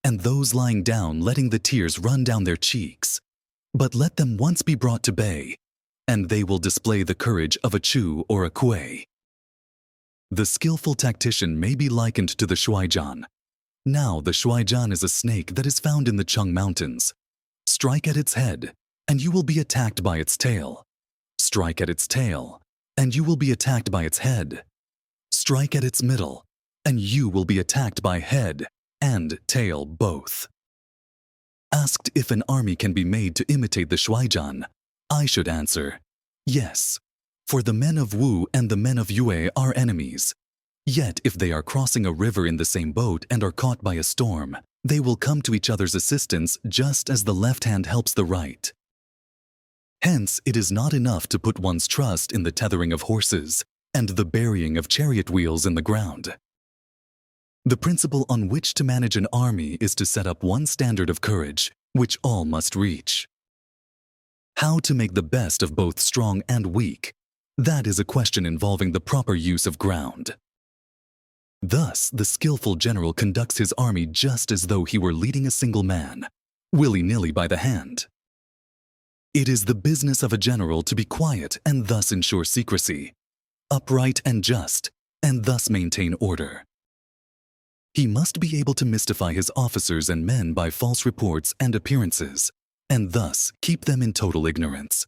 and those lying down letting the tears run down their cheeks. But let them once be brought to bay, and they will display the courage of a Chu or a Kuei. The skillful tactician may be likened to the Shuaijan. Now the Shuaijan is a snake that is found in the Chung Mountains. Strike at its head, and you will be attacked by its tail. Strike at its tail, and you will be attacked by its head. Strike at its middle, and you will be attacked by head and tail both. Asked if an army can be made to imitate the Shuaijan, I should answer, yes, for the men of Wu and the men of Yue are enemies. Yet if they are crossing a river in the same boat and are caught by a storm, they will come to each other's assistance just as the left hand helps the right. Hence, it is not enough to put one's trust in the tethering of horses and the burying of chariot wheels in the ground. The principle on which to manage an army is to set up one standard of courage, which all must reach. How to make the best of both strong and weak, that is a question involving the proper use of ground. Thus, the skillful general conducts his army just as though he were leading a single man, willy-nilly by the hand. It is the business of a general to be quiet and thus ensure secrecy, upright and just, and thus maintain order. He must be able to mystify his officers and men by false reports and appearances, and thus keep them in total ignorance.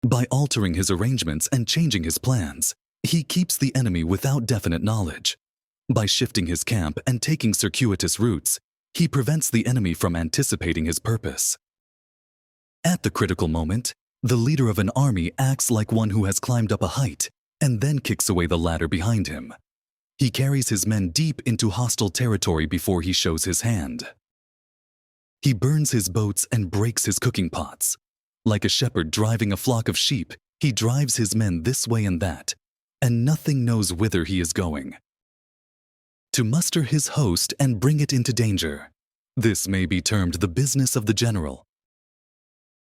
By altering his arrangements and changing his plans, he keeps the enemy without definite knowledge. By shifting his camp and taking circuitous routes, he prevents the enemy from anticipating his purpose. At the critical moment, the leader of an army acts like one who has climbed up a height and then kicks away the ladder behind him. He carries his men deep into hostile territory before he shows his hand. He burns his boats and breaks his cooking pots. Like a shepherd driving a flock of sheep, he drives his men this way and that, and nothing knows whither he is going. To muster his host and bring it into danger, this may be termed the business of the general.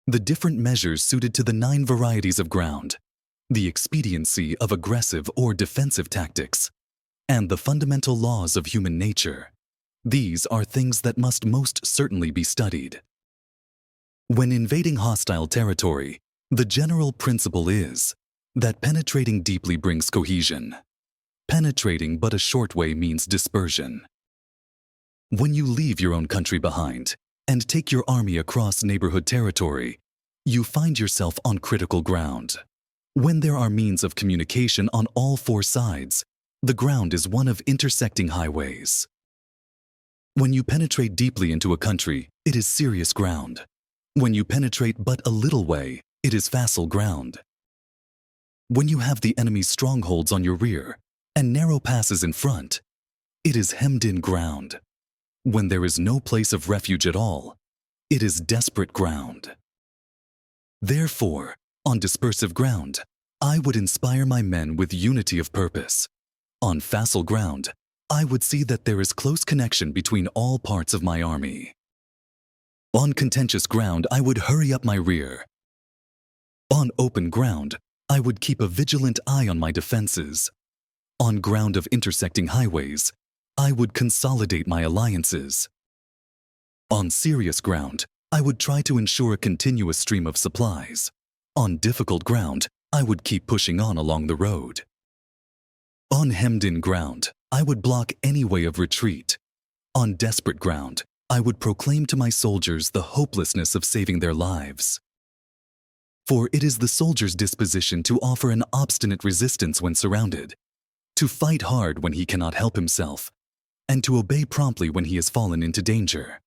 The different measures suited to the 9 varieties of ground, the expediency of aggressive or defensive tactics, and the fundamental laws of human nature. These are things that must most certainly be studied. When invading hostile territory, the general principle is that penetrating deeply brings cohesion. Penetrating but a short way means dispersion. When you leave your own country behind and take your army across neighborhood territory, you find yourself on critical ground. When there are means of communication on all 4 sides, the ground is one of intersecting highways. When you penetrate deeply into a country, it is serious ground. When you penetrate but a little way, it is facile ground. When you have the enemy's strongholds on your rear and narrow passes in front, it is hemmed-in ground. When there is no place of refuge at all, it is desperate ground. Therefore, on dispersive ground, I would inspire my men with unity of purpose. On facile ground, I would see that there is close connection between all parts of my army. On contentious ground, I would hurry up my rear. On open ground, I would keep a vigilant eye on my defenses. On ground of intersecting highways, I would consolidate my alliances. On serious ground, I would try to ensure a continuous stream of supplies. On difficult ground, I would keep pushing on along the road. On hemmed-in ground, I would block any way of retreat. On desperate ground, I would proclaim to my soldiers the hopelessness of saving their lives. For it is the soldier's disposition to offer an obstinate resistance when surrounded, to fight hard when he cannot help himself, and to obey promptly when he has fallen into danger.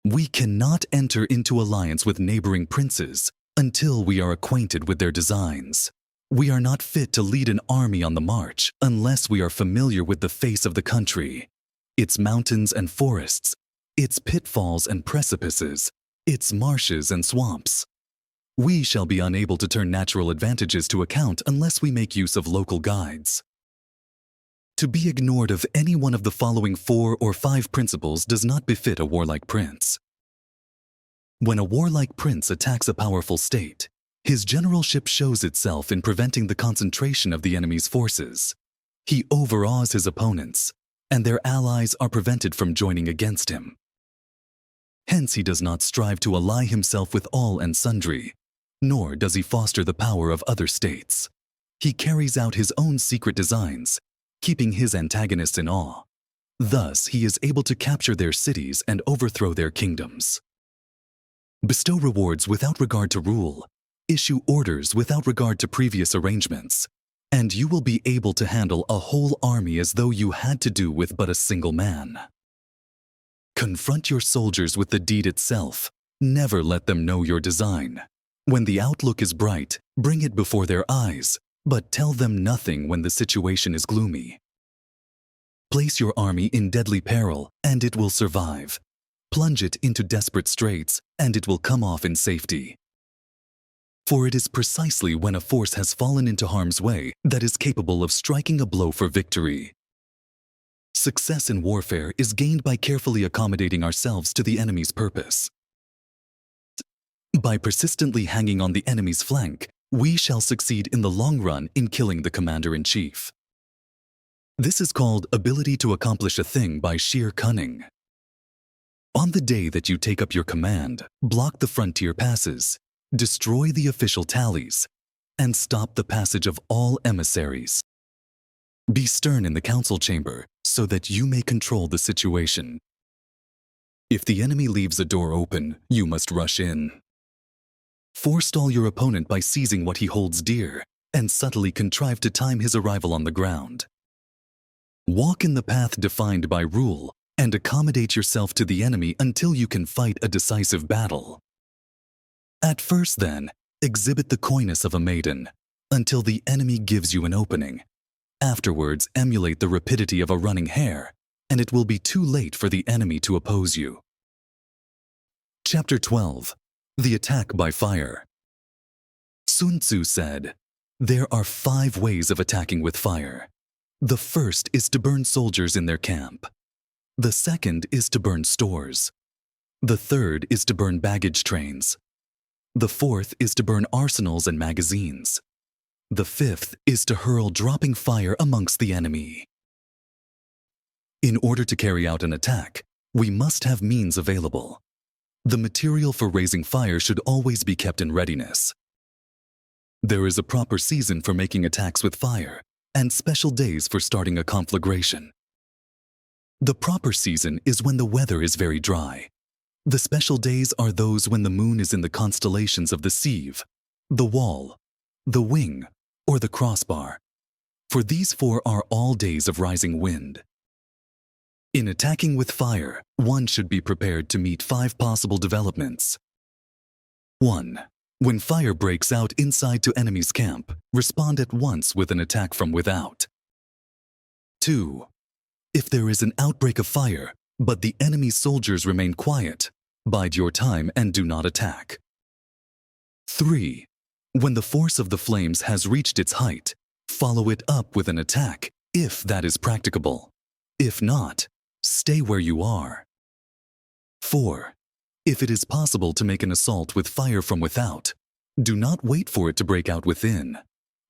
We cannot enter into alliance with neighboring princes until we are acquainted with their designs. We are not fit to lead an army on the march unless we are familiar with the face of the country, its mountains and forests, its pitfalls and precipices, its marshes and swamps. We shall be unable to turn natural advantages to account unless we make use of local guides. To be ignored of any one of the following 4 or 5 principles does not befit a warlike prince. When a warlike prince attacks a powerful state, his generalship shows itself in preventing the concentration of the enemy's forces. He overawes his opponents, and their allies are prevented from joining against him. Hence he does not strive to ally himself with all and sundry, nor does he foster the power of other states. He carries out his own secret designs, keeping his antagonists in awe. Thus he is able to capture their cities and overthrow their kingdoms. Bestow rewards without regard to rule, issue orders without regard to previous arrangements, and you will be able to handle a whole army as though you had to do with but a single man. Confront your soldiers with the deed itself. Never let them know your design. When the outlook is bright, bring it before their eyes, but tell them nothing when the situation is gloomy. Place your army in deadly peril, and it will survive. Plunge it into desperate straits, and it will come off in safety. For it is precisely when a force has fallen into harm's way that is capable of striking a blow for victory. Success in warfare is gained by carefully accommodating ourselves to the enemy's purpose. By persistently hanging on the enemy's flank, we shall succeed in the long run in killing the commander-in-chief. This is called ability to accomplish a thing by sheer cunning. On the day that you take up your command, block the frontier passes, destroy the official tallies, and stop the passage of all emissaries. Be stern in the council chamber so that you may control the situation. If the enemy leaves a door open, you must rush in. Forestall your opponent by seizing what he holds dear, and subtly contrive to time his arrival on the ground. Walk in the path defined by rule, and accommodate yourself to the enemy until you can fight a decisive battle. At first, then, exhibit the coyness of a maiden, until the enemy gives you an opening. Afterwards, emulate the rapidity of a running hare, and it will be too late for the enemy to oppose you. Chapter 12. The Attack by Fire. Sun Tzu said, "There are 5 ways of attacking with fire. The first is to burn soldiers in their camp. The second is to burn stores. The third is to burn baggage trains. The fourth is to burn arsenals and magazines. The fifth is to hurl dropping fire amongst the enemy." In order to carry out an attack, we must have means available. The material for raising fire should always be kept in readiness. There is a proper season for making attacks with fire, and special days for starting a conflagration. The proper season is when the weather is very dry. The special days are those when the moon is in the constellations of the sieve, the wall, the wing, or the crossbar, for these 4 are all days of rising wind. In attacking with fire, one should be prepared to meet 5 possible developments. 1. When fire breaks out inside to enemy's camp, respond at once with an attack from without. 2. If there is an outbreak of fire, but the enemy's soldiers remain quiet, bide your time and do not attack. 3. When the force of the flames has reached its height, follow it up with an attack, if that is practicable. If not, stay where you are. 4. If it is possible to make an assault with fire from without, do not wait for it to break out within,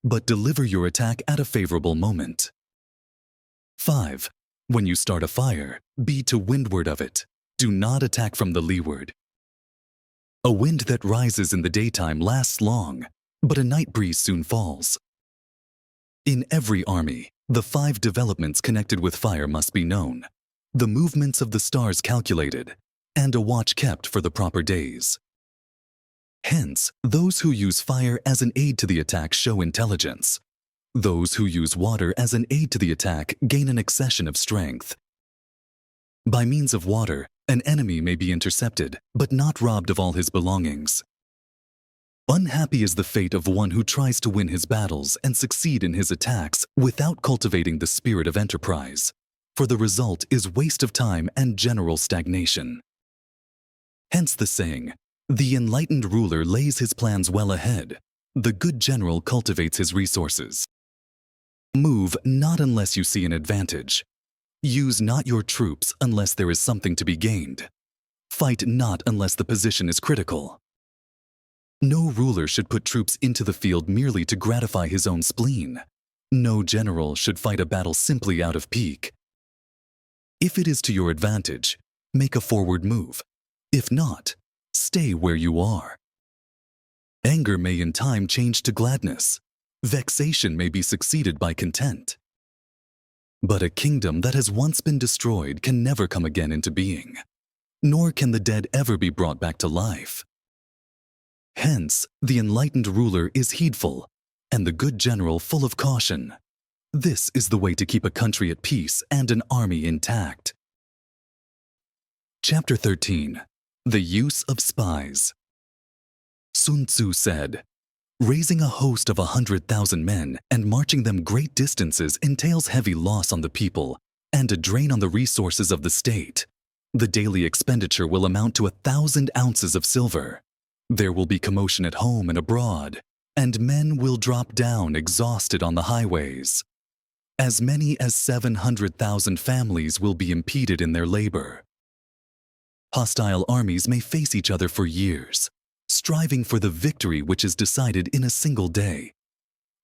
but deliver your attack at a favorable moment. 5. When you start a fire, be to windward of it. Do not attack from the leeward. A wind that rises in the daytime lasts long, but a night breeze soon falls. In every army, the 5 developments connected with fire must be known, the movements of the stars calculated, and a watch kept for the proper days. Hence, those who use fire as an aid to the attack show intelligence. Those who use water as an aid to the attack gain an accession of strength. By means of water, an enemy may be intercepted, but not robbed of all his belongings. Unhappy is the fate of one who tries to win his battles and succeed in his attacks without cultivating the spirit of enterprise, for the result is waste of time and general stagnation. Hence the saying, "The enlightened ruler lays his plans well ahead. The good general cultivates his resources." Move not unless you see an advantage. Use not your troops unless there is something to be gained. Fight not unless the position is critical. No ruler should put troops into the field merely to gratify his own spleen. No general should fight a battle simply out of pique. If it is to your advantage, make a forward move. If not, stay where you are. Anger may in time change to gladness. Vexation may be succeeded by content. But a kingdom that has once been destroyed can never come again into being, nor can the dead ever be brought back to life. Hence, the enlightened ruler is heedful, and the good general full of caution. This is the way to keep a country at peace and an army intact. Chapter 13. The Use of Spies. Sun Tzu said, "Raising a host of 100,000 men and marching them great distances entails heavy loss on the people and a drain on the resources of the state. The daily expenditure will amount to 1,000 ounces of silver. There will be commotion at home and abroad, and men will drop down exhausted on the highways. As many as 700,000 families will be impeded in their labor. Hostile armies may face each other for years, striving for the victory which is decided in a single day.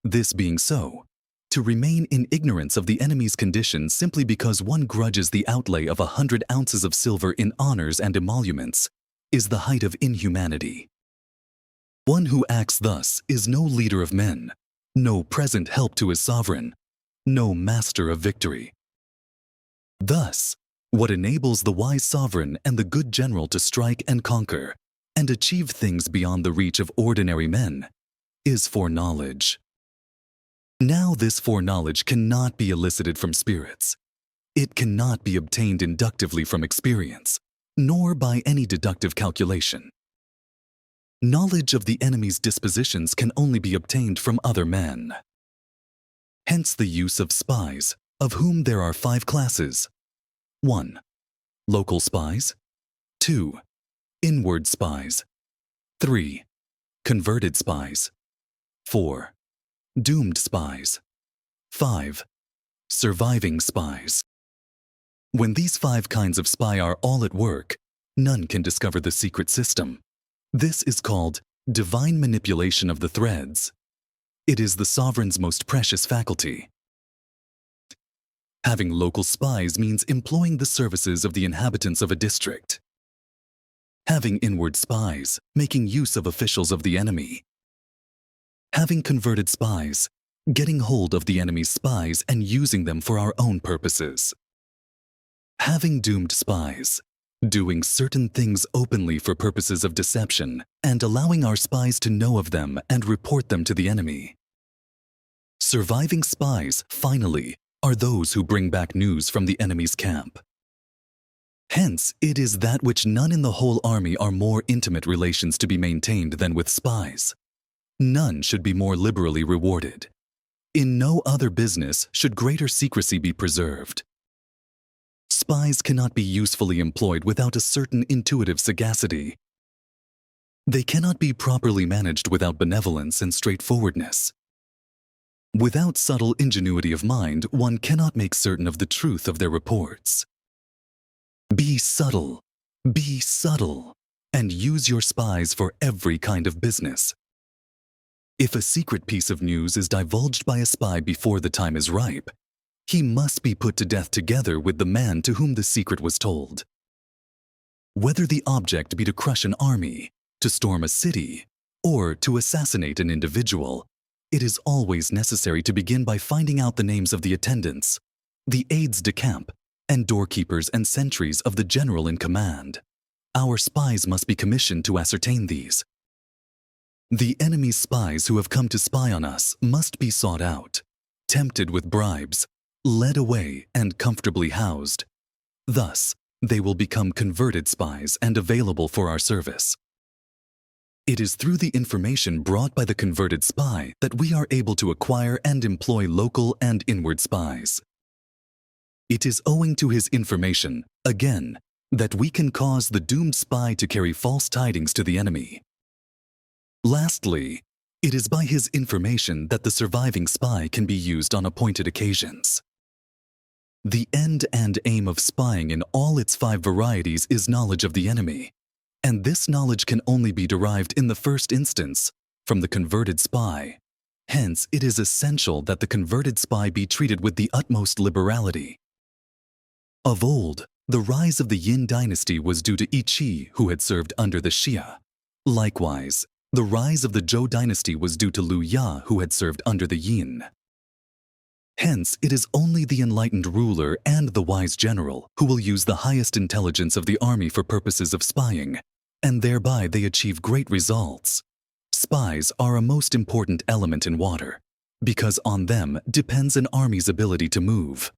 This being so, to remain in ignorance of the enemy's condition simply because one grudges the outlay of 100 ounces of silver in honors and emoluments is the height of inhumanity. One who acts thus is no leader of men, no present help to his sovereign, no master of victory. Thus, what enables the wise sovereign and the good general to strike and conquer and achieve things beyond the reach of ordinary men is foreknowledge. Now this foreknowledge cannot be elicited from spirits. It cannot be obtained inductively from experience, nor by any deductive calculation. Knowledge of the enemy's dispositions can only be obtained from other men. Hence the use of spies, of whom there are 5 classes. 1. Local spies. 2. Inward spies. 3. Converted spies. 4. Doomed spies. 5. Surviving spies. When these 5 kinds of spy are all at work, none can discover the secret system. This is called divine manipulation of the threads. It is the sovereign's most precious faculty. Having local spies means employing the services of the inhabitants of a district. Having inward spies, making use of officials of the enemy. Having converted spies, getting hold of the enemy's spies and using them for our own purposes. Having doomed spies, doing certain things openly for purposes of deception and allowing our spies to know of them and report them to the enemy. Surviving spies, finally, are those who bring back news from the enemy's camp. Hence, it is that which none in the whole army are more intimate relations to be maintained than with spies. None should be more liberally rewarded. In no other business should greater secrecy be preserved. Spies cannot be usefully employed without a certain intuitive sagacity. They cannot be properly managed without benevolence and straightforwardness. Without subtle ingenuity of mind, one cannot make certain of the truth of their reports. Be subtle, and use your spies for every kind of business. If a secret piece of news is divulged by a spy before the time is ripe, he must be put to death together with the man to whom the secret was told. Whether the object be to crush an army, to storm a city, or to assassinate an individual, it is always necessary to begin by finding out the names of the attendants, the aides de camp, and doorkeepers and sentries of the general in command. Our spies must be commissioned to ascertain these. The enemy's spies who have come to spy on us must be sought out, tempted with bribes, led away and comfortably housed. Thus, they will become converted spies and available for our service. It is through the information brought by the converted spy that we are able to acquire and employ local and inward spies. It is owing to his information, again, that we can cause the doomed spy to carry false tidings to the enemy. Lastly, It is by his information that the surviving spy can be used on appointed occasions. The end and aim of spying in all its 5 varieties is knowledge of the enemy, and this knowledge can only be derived in the first instance from the converted spy. Hence, it is essential that the converted spy be treated with the utmost liberality. Of old, the rise of the Yin dynasty was due to Yi Qi, who had served under the Xia. Likewise, the rise of the Zhou dynasty was due to Liu Ya, who had served under the Yin. Hence, it is only the enlightened ruler and the wise general who will use the highest intelligence of the army for purposes of spying, and thereby they achieve great results. Spies are a most important element in water, because on them depends an army's ability to move.